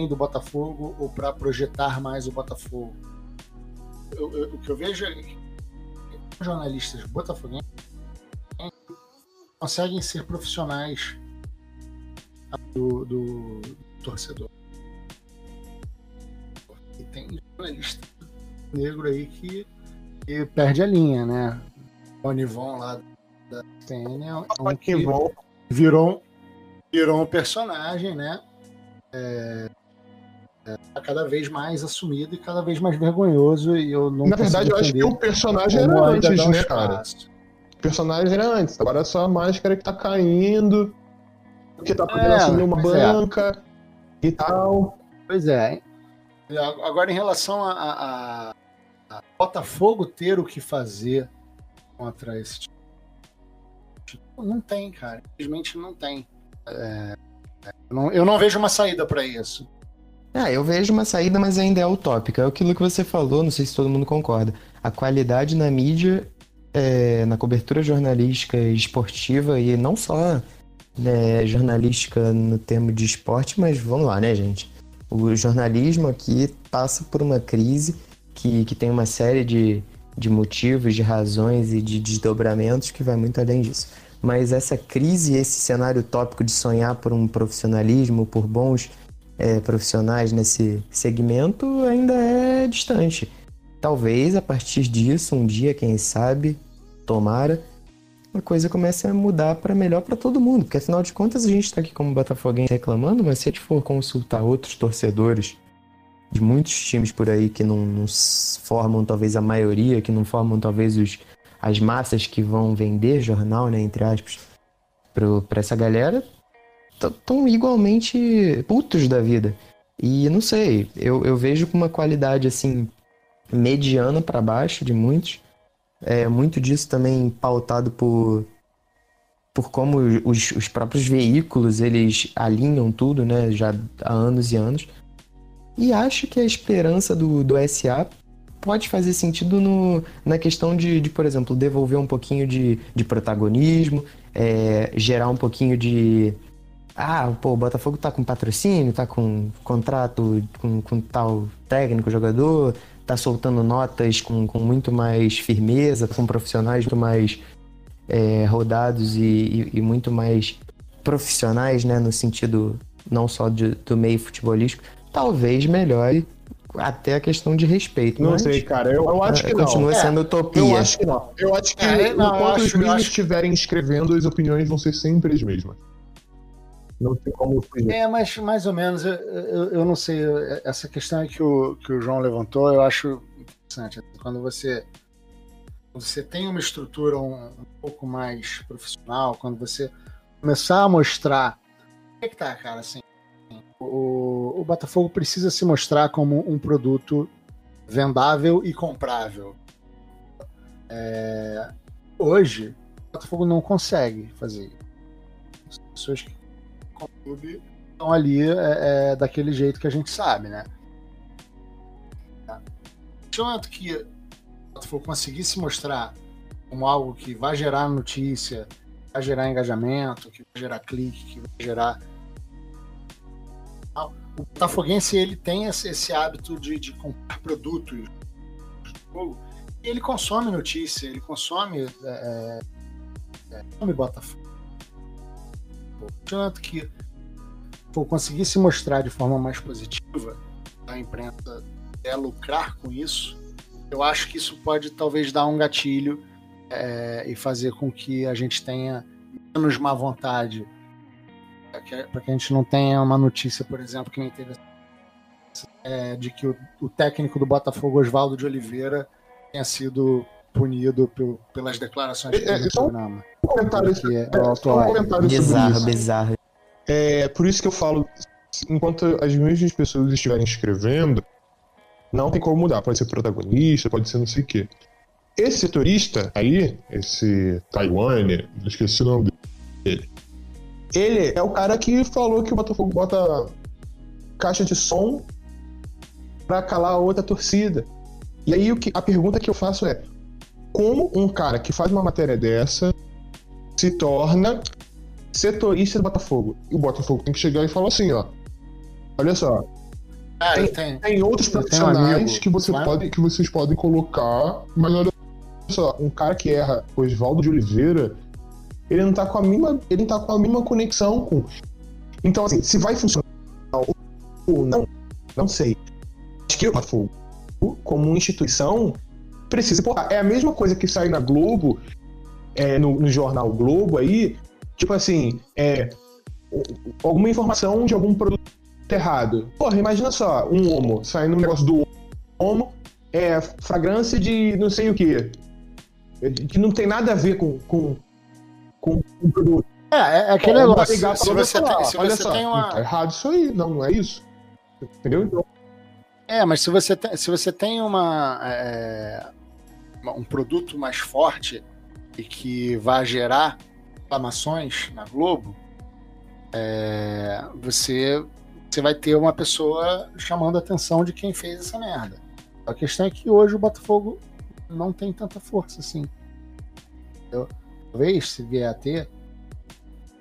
do Botafogo ou para projetar mais o Botafogo. O que eu vejo é que jornalistas botafoguenses conseguem ser profissionais do torcedor. E tem jornalista negro aí que perde a linha, né? O Nivon lá da TN é um que virou um personagem, né? Cada vez mais assumido e cada vez mais vergonhoso. E eu não Na verdade, eu acho que o personagem era antes, né, cara? O personagem era antes. Agora é só a máscara que tá caindo, porque tá podendo assumir uma banca e tal. Pois é. Agora, em relação a Botafogo ter o que fazer contra esse tipo, não tem, cara. Infelizmente não tem. Eu não vejo uma saída para isso. Eu vejo uma saída, mas ainda é utópica. É aquilo que você falou, não sei se todo mundo concorda. A qualidade na mídia, na cobertura jornalística e esportiva, e não só jornalística no termo de esporte, mas vamos lá, né, gente? O jornalismo aqui passa por uma crise que tem uma série de motivos, de razões e de desdobramentos que vai muito além disso. Mas essa crise, esse cenário utópico de sonhar por um profissionalismo, por bons profissionais nesse segmento, ainda é distante. Talvez, a partir disso, um dia, quem sabe, tomara, a coisa comece a mudar para melhor para todo mundo. Porque, afinal de contas, a gente está aqui como botafoguense reclamando, mas se a gente for consultar outros torcedores de muitos times por aí que não formam, talvez, a maioria, que não formam, talvez, as massas que vão vender jornal, né, entre aspas, para essa galera, estão igualmente putos da vida. E não sei, eu vejo com uma qualidade assim mediana para baixo de muitos. Muito disso também pautado por como os próprios veículos eles alinham tudo, né, já há anos e anos. E acho que a esperança do SA pode fazer sentido na questão de, por exemplo, devolver um pouquinho de protagonismo, gerar um pouquinho de... o Botafogo tá com patrocínio, tá com contrato com tal técnico, jogador, tá soltando notas com muito mais firmeza, com profissionais muito mais rodados e muito mais profissionais, né, no sentido não só do meio futebolístico. Talvez melhore até a questão de respeito. Não mas, sei, cara. Eu acho que não. Continua sendo utopia. Eu acho que não. Eu acho que enquanto os meninos estiverem escrevendo, as opiniões vão ser sempre as mesmas. Não tem como fugir. Mas mais ou menos, eu não sei. Essa questão que o João levantou, eu acho interessante. Quando você tem uma estrutura um pouco mais profissional, quando você começar a mostrar. O que tá, cara? Assim, o Botafogo precisa se mostrar como um produto vendável e comprável. Hoje, o Botafogo não consegue fazer. As pessoas que o clube estão ali daquele jeito que a gente sabe, né? Tanto que o Botafogo conseguir se mostrar como algo que vai gerar notícia, vai gerar engajamento, que vai gerar clique, que vai gerar... O botafoguense, ele tem esse hábito de comprar produtos e ele consome notícia, ele consome Botafogo. Tanto que for conseguir se mostrar de forma mais positiva, a imprensa lucrar com isso, eu acho que isso pode talvez dar um gatilho e fazer com que a gente tenha menos má vontade, para que a gente não tenha uma notícia, por exemplo, que nem teve de que o técnico do Botafogo, Oswaldo de Oliveira, tenha sido punido pelas declarações que teve no programa. Bizarro. Por isso que eu falo, enquanto as mesmas pessoas estiverem escrevendo, não tem como mudar. Pode ser protagonista, pode ser não sei o quê. Esse setorista aí, esse Taiwane, esqueci o nome dele, ele é o cara que falou que o Botafogo bota caixa de som pra calar a outra torcida. E aí a pergunta que eu faço é: como um cara que faz uma matéria dessa se torna setorista do Botafogo? E o Botafogo tem que chegar e falar assim, ó: olha só, tem outros profissionais que vocês podem colocar, mas olha só, um cara que erra, o Oswaldo de Oliveira, ele não tá com a mesma conexão com... Então, assim, se vai funcionar ou não sei. Acho que o Botafogo, como instituição, precisa... É a mesma coisa que sai na Globo, no jornal Globo aí, tipo assim, alguma informação de algum produto errado. Porra, imagina só, um homo, saindo um negócio do homo, fragrância de não sei o quê, que não tem nada a ver com o produto. Aquele negócio. Se você tem uma... Tá errado isso aí, não é isso. Entendeu? Então... mas se você tem um produto mais forte e que vai gerar reclamações na Globo, você vai ter uma pessoa chamando a atenção de quem fez essa merda. A questão é que hoje o Botafogo não tem tanta força assim. Talvez, se vier a ter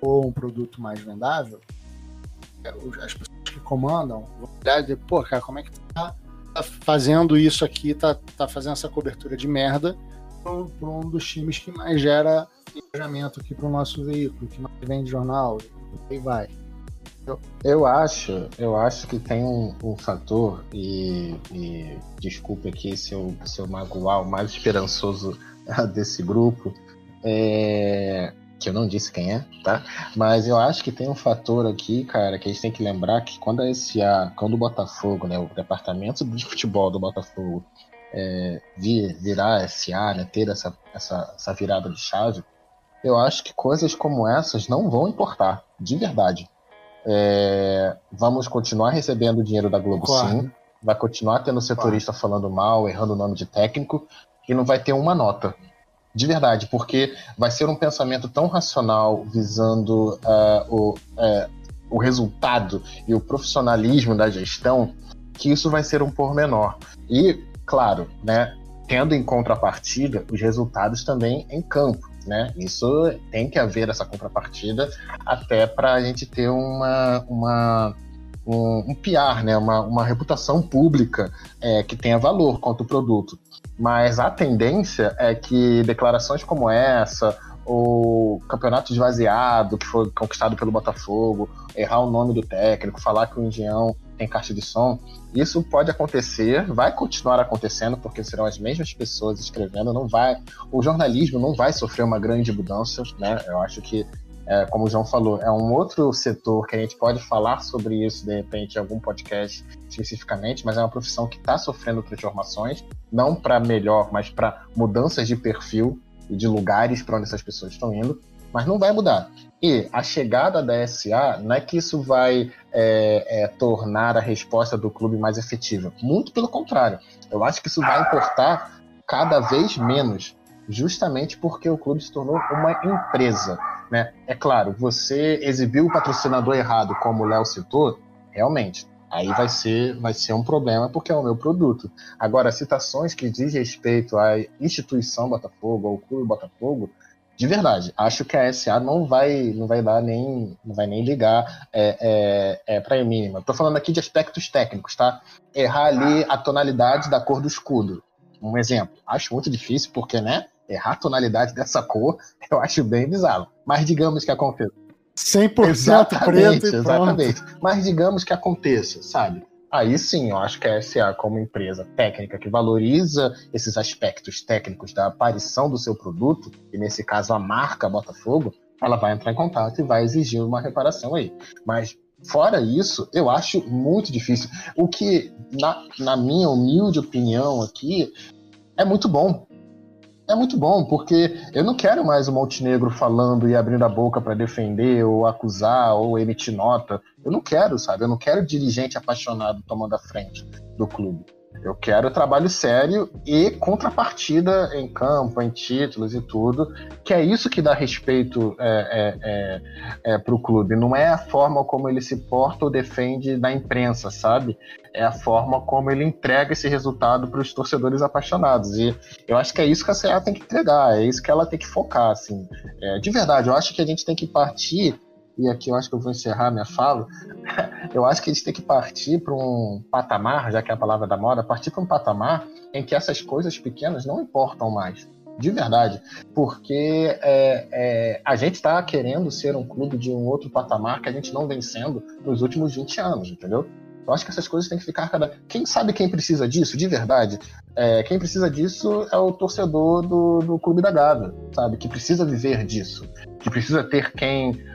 ou um produto mais vendável, as pessoas que comandam vão olhar e dizer: pô, cara, como é que tá fazendo isso aqui, tá fazendo essa cobertura de merda para um dos times que mais gera engajamento aqui para o nosso veículo, que mais vende jornal, e aí vai. Eu acho que tem um fator, e desculpe aqui se eu magoar o mais esperançoso desse grupo, que eu não disse quem é, tá? Mas eu acho que tem um fator aqui, cara, que a gente tem que lembrar que quando o Botafogo, né, o departamento de futebol do Botafogo virar SA, né, ter essa virada de chave, eu acho que coisas como essas não vão importar, de verdade. Vamos continuar recebendo dinheiro da Globo, sim. Vai continuar tendo setorista falando mal, errando o nome de técnico, e não vai ter uma nota. De verdade, porque vai ser um pensamento tão racional, visando o resultado e o profissionalismo da gestão, que isso vai ser um pormenor. E, claro, né, tendo em contrapartida os resultados também em campo. Né? Isso tem que haver essa contrapartida até para a gente ter um PR, né? uma reputação pública que tenha valor quanto o produto. Mas a tendência é que declarações como essa o campeonato esvaziado que foi conquistado pelo Botafogo, errar o nome do técnico, falar que o Engenhão tem caixa de som. Isso pode acontecer, vai continuar acontecendo, porque serão as mesmas pessoas escrevendo, o jornalismo não vai sofrer uma grande mudança, né? Eu acho que, como o João falou, é um outro setor que a gente pode falar sobre isso, de repente, em algum podcast especificamente, mas é uma profissão que está sofrendo transformações, não para melhor, mas para mudanças de perfil e de lugares para onde essas pessoas estão indo, mas não vai mudar. E a chegada da SA não é que isso vai tornar a resposta do clube mais efetiva. Muito pelo contrário. Eu acho que isso vai importar cada vez menos, justamente porque o clube se tornou uma empresa, né? É claro, você exibiu o patrocinador errado, como o Léo citou, realmente, aí vai ser um problema, porque é o meu produto. Agora, citações que diz respeito à instituição Botafogo, ao clube Botafogo, de verdade, acho que a SA não vai nem ligar para a mínima. Estou falando aqui de aspectos técnicos, tá? Errar ali a tonalidade da cor do escudo. Um exemplo. Acho muito difícil, porque, né? Errar a tonalidade dessa cor, eu acho bem bizarro. Mas digamos que aconteça. 100% preto e exatamente. Mas digamos que aconteça, sabe? Aí sim, eu acho que a SA, como empresa técnica que valoriza esses aspectos técnicos da aparição do seu produto, e nesse caso a marca Botafogo, ela vai entrar em contato e vai exigir uma reparação aí. Mas, fora isso, eu acho muito difícil. O que, na minha humilde opinião aqui, é muito bom. É muito bom, porque eu não quero mais o Montenegro falando e abrindo a boca para defender, ou acusar, ou emitir nota. Eu não quero, sabe? Eu não quero dirigente apaixonado tomando a frente do clube. Eu quero trabalho sério e contrapartida em campo, em títulos e tudo, que é isso que dá respeito para o clube. Não é a forma como ele se porta ou defende na imprensa, sabe? É a forma como ele entrega esse resultado para os torcedores apaixonados. E eu acho que é isso que a CA tem que entregar, é isso que ela tem que focar, assim. De verdade, eu acho que a gente tem que partir, e aqui eu acho que eu vou encerrar minha fala, eu acho que a gente tem que partir para um patamar, já que é a palavra da moda, partir para um patamar em que essas coisas pequenas não importam mais. De verdade, porque a gente está querendo ser um clube de um outro patamar que a gente não vem sendo nos últimos 20 anos, entendeu? Eu acho que essas coisas têm que ficar Quem sabe quem precisa disso, de verdade? Quem precisa disso é o torcedor do Clube da Gávea, sabe? Que precisa viver disso, que precisa ter quem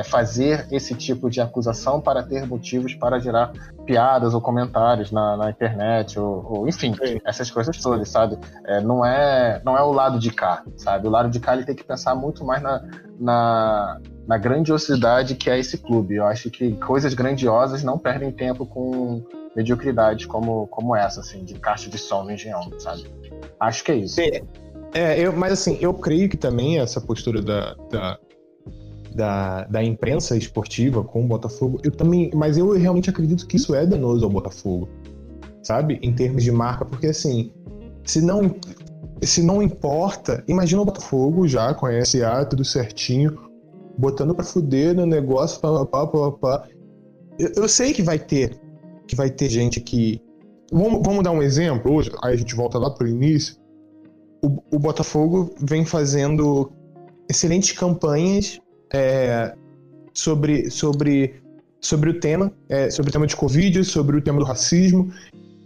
fazer esse tipo de acusação para ter motivos para gerar piadas ou comentários na internet, ou enfim, essas coisas todas, sabe? Não é o lado de cá, sabe? O lado de cá ele tem que pensar muito mais na grandiosidade que é esse clube. Eu acho que coisas grandiosas não perdem tempo com mediocridades como essa, assim, de caixa de som no Engenhão, sabe? Acho que é isso. Mas assim, eu creio que também essa postura da imprensa esportiva com o Botafogo, mas eu realmente acredito que isso é danoso ao Botafogo, sabe? Em termos de marca, porque assim, se não importa, imagina o Botafogo já com a SA, tudo certinho, botando pra fuder no negócio, pá. Eu sei que vai ter gente que... Vamos dar um exemplo, hoje, aí a gente volta lá pro início. O Botafogo vem fazendo excelentes campanhas sobre o tema, sobre o tema de Covid, sobre o tema do racismo.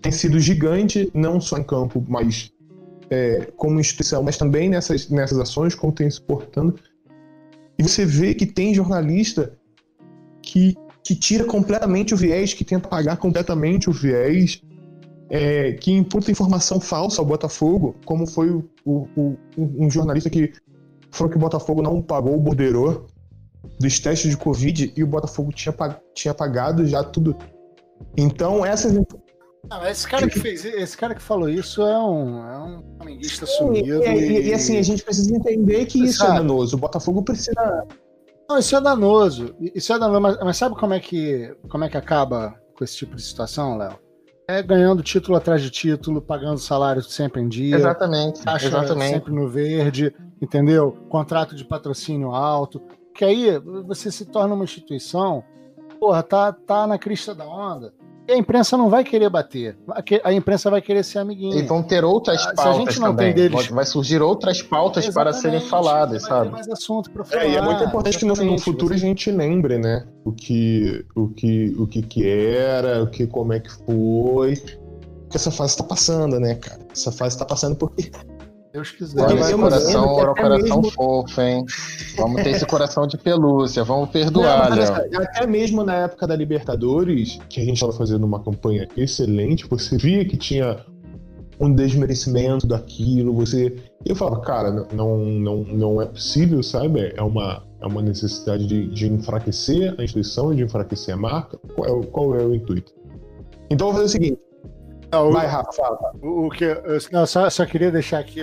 Tem sido gigante, não só em campo, mas como instituição, mas também nessas ações, como tem se portando. E você vê que tem jornalista que tira completamente o viés, que tenta apagar completamente o viés, que imputa informação falsa ao Botafogo, como foi um jornalista que falou que o Botafogo não pagou o borderô dos testes de Covid e o Botafogo tinha pagado já tudo. Então, essas... esse cara que falou isso é um flamenguista sumido. E assim, a gente precisa entender que isso é danoso. O Botafogo precisa... Não, isso é danoso. Mas sabe como é que acaba com esse tipo de situação, Léo? Ganhando título atrás de título, pagando salário sempre em dia. Exatamente. Taxa sempre no verde, entendeu? Contrato de patrocínio alto. Que aí você se torna uma instituição, porra, tá na crista da onda. E a imprensa não vai querer bater. A imprensa vai querer ser amiguinha. E vão ter outras Se a pautas gente não também. tem deles... Vai surgir outras pautas para serem faladas, vai sabe? ter mais assunto para falar. E é muito importante que no futuro a gente lembre, né? O que era, como é que foi. Porque essa fase tá passando, né, cara? Essa fase tá passando porque... Deus quiser. Olha, Vai esse coração fofo, hein? Vamos ter esse coração de pelúcia, vamos perdoar, Léo. Até mesmo na época da Libertadores, que a gente estava fazendo uma campanha excelente, você via que tinha um desmerecimento daquilo, eu falava, cara, não é possível, sabe? É uma necessidade de enfraquecer a instituição, de enfraquecer a marca. Qual é o intuito? Então eu vou fazer o seguinte. Vai, Rafa, fala. Só queria deixar aqui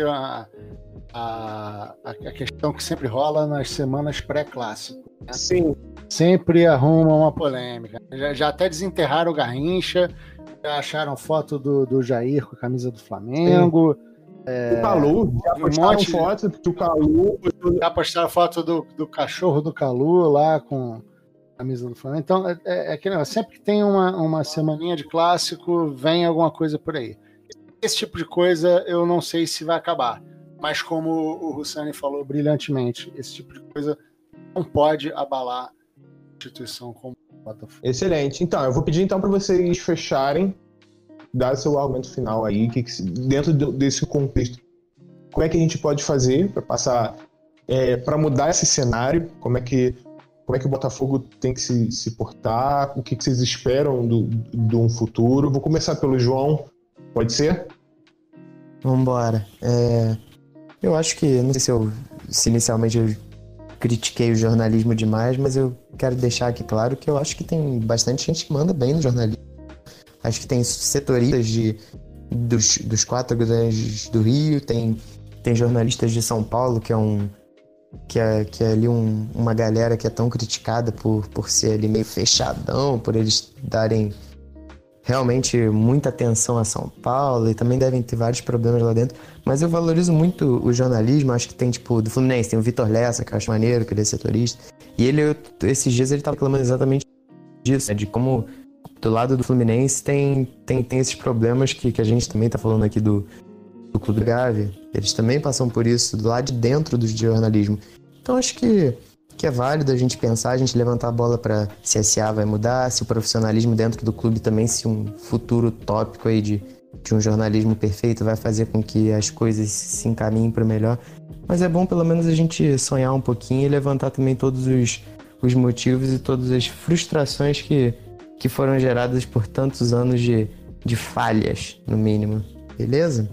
a questão que sempre rola nas semanas pré-clássico. Né? Sim. Sempre arruma uma polêmica. Já até desenterraram o Garrincha, já acharam foto do Jair com a camisa do Flamengo. O Calu, já postaram foto do Calu. Já postaram foto do cachorro do Calu lá com camisa do Flamengo. Então, aquele negócio. Sempre que tem uma semaninha de clássico, vem alguma coisa por aí. Esse tipo de coisa eu não sei se vai acabar. Mas como o Russani falou brilhantemente, esse tipo de coisa não pode abalar a instituição como o Botafogo. Excelente. Então, eu vou pedir para vocês fecharem, dar seu argumento final aí, dentro desse contexto, como é que a gente pode fazer para passar, para mudar esse cenário, como é que o Botafogo tem que se portar, o que vocês esperam de um futuro. Vou começar pelo João, pode ser? Vambora. Eu acho que, não sei se inicialmente eu critiquei o jornalismo demais, mas eu quero deixar aqui claro que eu acho que tem bastante gente que manda bem no jornalismo. Acho que tem setoristas dos 4 grandes do Rio, tem jornalistas de São Paulo, que é ali uma galera que é tão criticada por ser ali meio fechadão, por eles darem realmente muita atenção a São Paulo, e também devem ter vários problemas lá dentro, mas eu valorizo muito o jornalismo. Acho que tem, tipo, do Fluminense, tem o Vitor Lessa, que eu acho maneiro, que ele é setorista, e esses dias ele tava reclamando exatamente disso, né, de como do lado do Fluminense tem esses problemas que a gente também tá falando aqui do Clube Gávea. Eles também passam por isso do lado de dentro do jornalismo. Então acho que é válido a gente pensar, a gente levantar a bola para se a SA vai mudar, se o profissionalismo dentro do clube também, se um futuro tópico aí de um jornalismo perfeito vai fazer com que as coisas se encaminhem para o melhor. Mas é bom pelo menos a gente sonhar um pouquinho e levantar também todos os motivos e todas as frustrações que foram geradas por tantos anos de falhas, no mínimo. Beleza?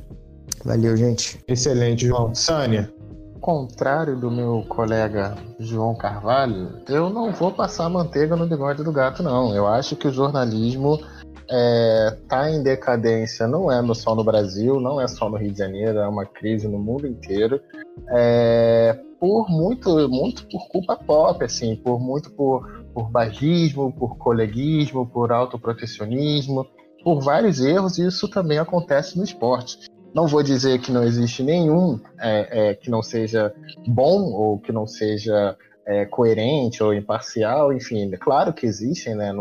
Valeu, gente. Excelente, João. Sânia? Contrário do meu colega João Carvalho, eu não vou passar manteiga no bigode do gato, não. Eu acho que o jornalismo tá em decadência, não é só no Brasil, não é só no Rio de Janeiro, é uma crise no mundo inteiro. Por muito por culpa própria, assim, por bairrismo, por coleguismo, por autoprotecionismo, por vários erros, e isso também acontece no esporte. Não vou dizer que não existe nenhum que não seja bom ou que não seja coerente ou imparcial, enfim, é claro que existem, né?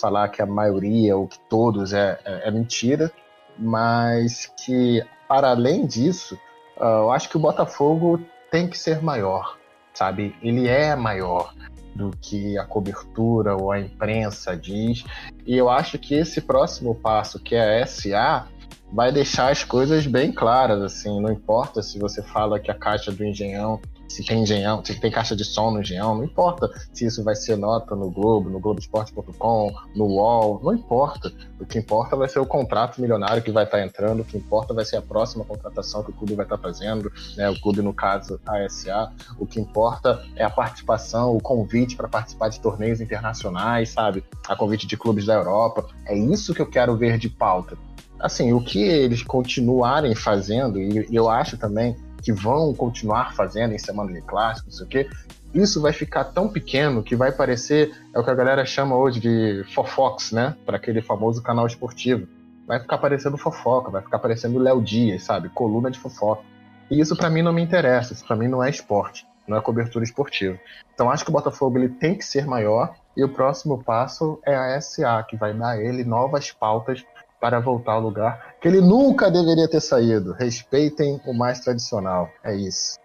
Falar que a maioria ou que todos é mentira, mas que, para além disso, eu acho que o Botafogo tem que ser maior, sabe? Ele é maior do que a cobertura ou a imprensa diz, e eu acho que esse próximo passo, que é a SA, vai deixar as coisas bem claras, assim, não importa se você fala que a caixa do Engenhão, se tem caixa de som no Engenhão, não importa se isso vai ser nota no Globo, no Globoesporte.com, no UOL, não importa. O que importa vai ser o contrato milionário que vai estar entrando, o que importa vai ser a próxima contratação que o clube vai estar fazendo, né, o clube, no caso, a SA. O que importa é a participação, o convite para participar de torneios internacionais, sabe? A convite de clubes da Europa. É isso que eu quero ver de pauta. Assim, o que eles continuarem fazendo, e eu acho também que vão continuar fazendo em semana de clássico, não sei o quê, isso vai ficar tão pequeno que vai parecer, é o que a galera chama hoje de fofox, né? Para aquele famoso canal esportivo. Vai ficar parecendo fofoca, vai ficar parecendo Léo Dias, sabe? Coluna de fofoca. E isso para mim não me interessa, isso para mim não é esporte. não é cobertura esportiva. Então acho que o Botafogo ele tem que ser maior, e o próximo passo é a SA, que vai dar a ele novas pautas para voltar ao lugar que ele nunca deveria ter saído. Respeitem o mais tradicional. É isso.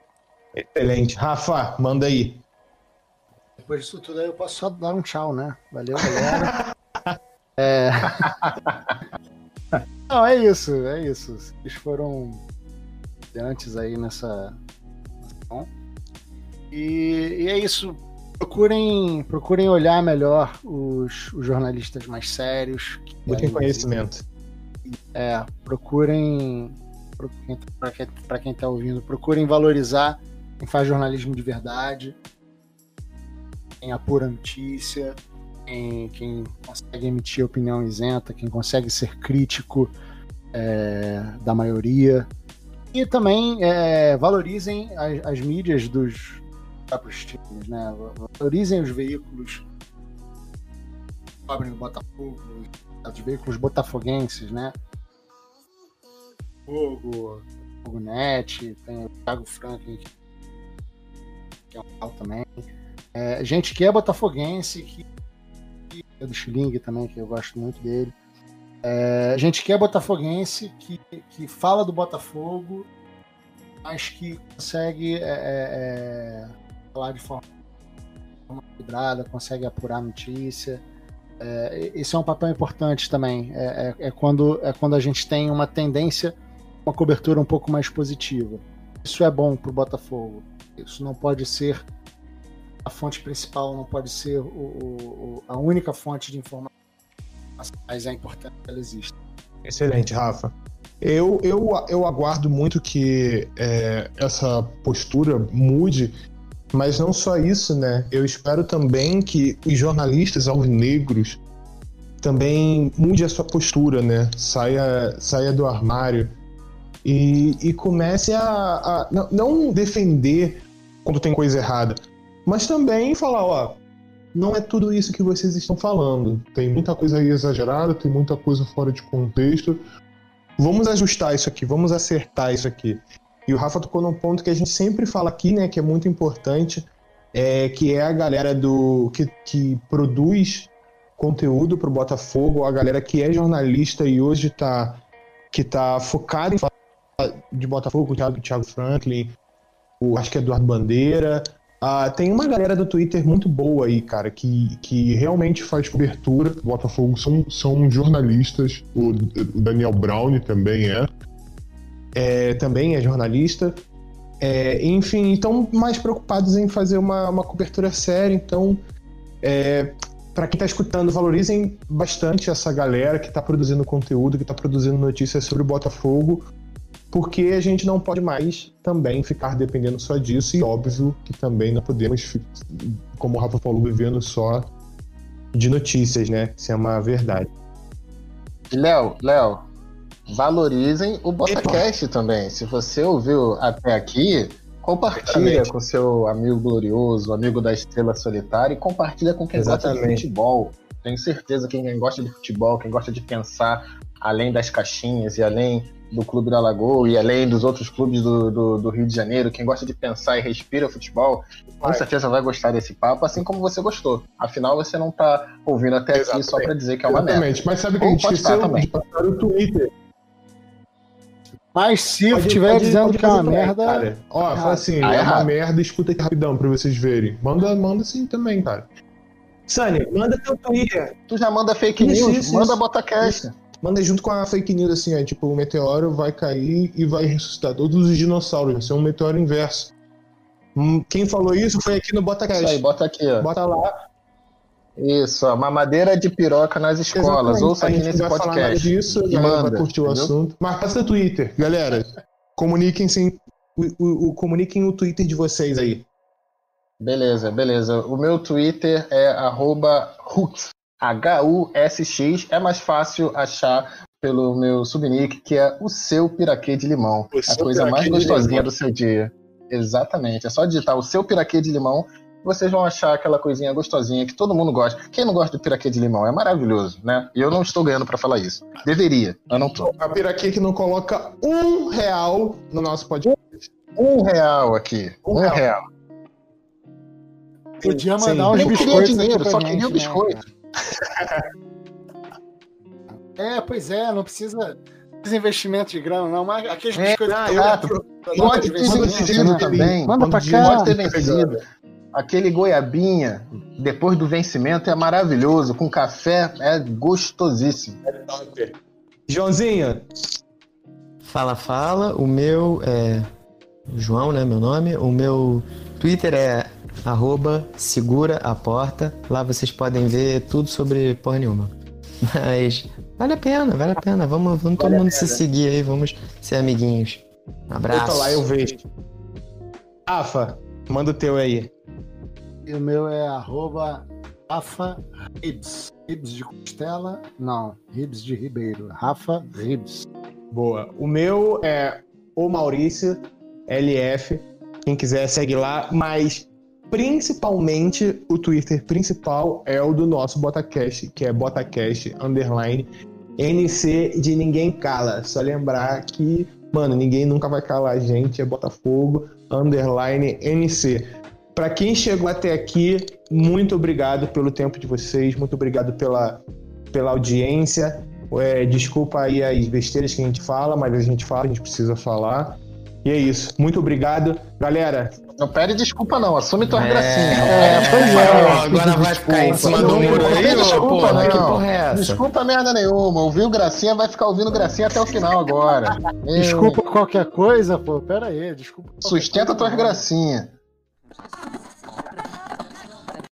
Excelente. Rafa, manda aí. Depois disso tudo aí eu posso só dar um tchau, né? Valeu, galera. Não, é isso. Eles foram antes aí nessa. E é isso. Procurem olhar melhor os jornalistas mais sérios. Muito conhecimento. Procurem, para quem está ouvindo, procurem valorizar quem faz jornalismo de verdade, quem apura notícia, quem consegue emitir opinião isenta, quem consegue ser crítico da maioria. E também valorizem as mídias dos próprios times, né? Valorizem os veículos que cobrem o Botafogo, os veículos botafoguenses, né? Fogo Net, tem o Thiago Franklin, que é um tal também. Gente que é botafoguense, que é do Schilling também, que eu gosto muito dele. Gente que é botafoguense, que fala do Botafogo, mas que consegue falar de forma equilibrada, consegue apurar notícia. Esse é um papel importante também. Quando a gente tem uma tendência, uma cobertura um pouco mais positiva. Isso é bom para o Botafogo. Isso não pode ser a fonte principal, não pode ser a única fonte de informação, mas é importante que ela exista. Excelente, Rafa. Eu aguardo muito que essa postura mude, mas não só isso, né? Eu espero também que os jornalistas alvinegros também mude a sua postura, né? Saia do armário e comece a não defender quando tem coisa errada, mas também falar, não é tudo isso que vocês estão falando. Tem muita coisa aí exagerada, tem muita coisa fora de contexto. Vamos ajustar isso aqui, vamos acertar isso aqui. E o Rafa tocou num ponto que a gente sempre fala aqui, né, que é muito importante, que é a galera que produz conteúdo pro Botafogo, a galera que é jornalista e hoje que tá focada em falar de Botafogo, o Thiago Franklin, acho que é Eduardo Bandeira. Tem uma galera do Twitter muito boa aí, cara, que realmente faz cobertura. O Botafogo são jornalistas. O Daniel Brown também também é jornalista. Enfim, estão mais preocupados em fazer uma cobertura séria. Então, para quem está escutando, valorizem bastante essa galera que está produzindo conteúdo, que está produzindo notícias sobre o Botafogo, porque a gente não pode mais também ficar dependendo só disso, e óbvio que também não podemos, como o Rafa falou, vivendo só de notícias, né? Isso é uma verdade. Léo, valorizem o Botacast também. Se você ouviu até aqui, compartilha com seu amigo glorioso, amigo da Estrela Solitária, e compartilha com quem gosta de futebol. Tenho certeza que quem gosta de futebol, quem gosta de pensar além das caixinhas e além do Clube da Lagoa e além dos outros clubes do Rio de Janeiro, quem gosta de pensar e respira futebol, com certeza vai gostar desse papo, assim como você gostou. Afinal, você não tá ouvindo até aqui só pra dizer que é uma merda. Mas sabe que a gente esqueceu de passar o Twitter. Mas se eu estiver dizendo que é uma merda... Cara. Fala assim, é uma merda, escuta aqui rapidão pra vocês verem. Manda sim também, cara. Sani, manda teu Twitter. Tu já manda fake news? Manda Botacast. Manda junto com a fake news, assim, tipo, o meteoro vai cair e vai ressuscitar todos os dinossauros. Vai ser um meteoro inverso. Quem falou isso foi aqui no Botacast. Isso aí, bota aqui, ó. Bota lá. Isso, ó, mamadeira de piroca nas escolas. Ouça aqui nesse podcast. Falar nada disso, a galera vai curtir o assunto. Mas passa o Twitter, galera. Comuniquem o Twitter de vocês aí. Beleza. O meu Twitter é @Huxx. HUSX. É mais fácil achar pelo meu subnick, que é o seu piraquê de limão. A coisa mais gostosinha do seu dia. Exatamente. É só digitar o seu piraquê de limão, vocês vão achar aquela coisinha gostosinha que todo mundo gosta. Quem não gosta do piraquê de limão? É maravilhoso, né? E eu não estou ganhando pra falar isso. Deveria, eu não tô. A piraquê que não coloca R$1 no nosso podcast. R$1 aqui. R$1. Podia sim. mandar uns Nem queria biscoitos dinheiro, aqui só pra queria o gente, né, biscoito. pois é, não precisa investimento de grana, não. Mas aqueles É, biscoitos que exato. Pode ter vencido também. Manda pra Pode cá. ter vencido. Aquele goiabinha, depois do vencimento, é maravilhoso. Com café, é gostosíssimo. Joãozinho, Fala. O meu é João, né? Meu nome. O meu Twitter é @seguraaporta. Lá vocês podem ver tudo sobre porra nenhuma. Mas vale a pena. Vamos todo mundo se seguir aí, vamos ser amiguinhos. Um abraço. eu tô lá, eu vejo. Rafa, manda o teu aí. E o meu é Rafa Ribs. Ribs de costela? Não, Ribs de Ribeiro. Rafa Ribs. Boa. O meu é o Maurício LF. Quem quiser segue lá, mas principalmente o Twitter principal é o do nosso Botacast, que é Botacast_NC de ninguém cala. Só lembrar que, mano, ninguém nunca vai calar a gente, é Botafogo_NC. Pra quem chegou até aqui, muito obrigado pelo tempo de vocês, muito obrigado pela audiência. Desculpa aí as besteiras que a gente fala, mas a gente precisa falar. E é isso. Muito obrigado. Galera, Não pede desculpa, não. Assume tuas gracinhas. Agora vai ficar em cima do muro aí, ô, desculpa, porra, não. que porra é essa? Desculpa merda nenhuma. Ouviu Gracinha, vai ficar ouvindo Gracinha até o final agora. Desculpa qualquer coisa, pô. Pera aí, desculpa. Sustenta tuas gracinhas.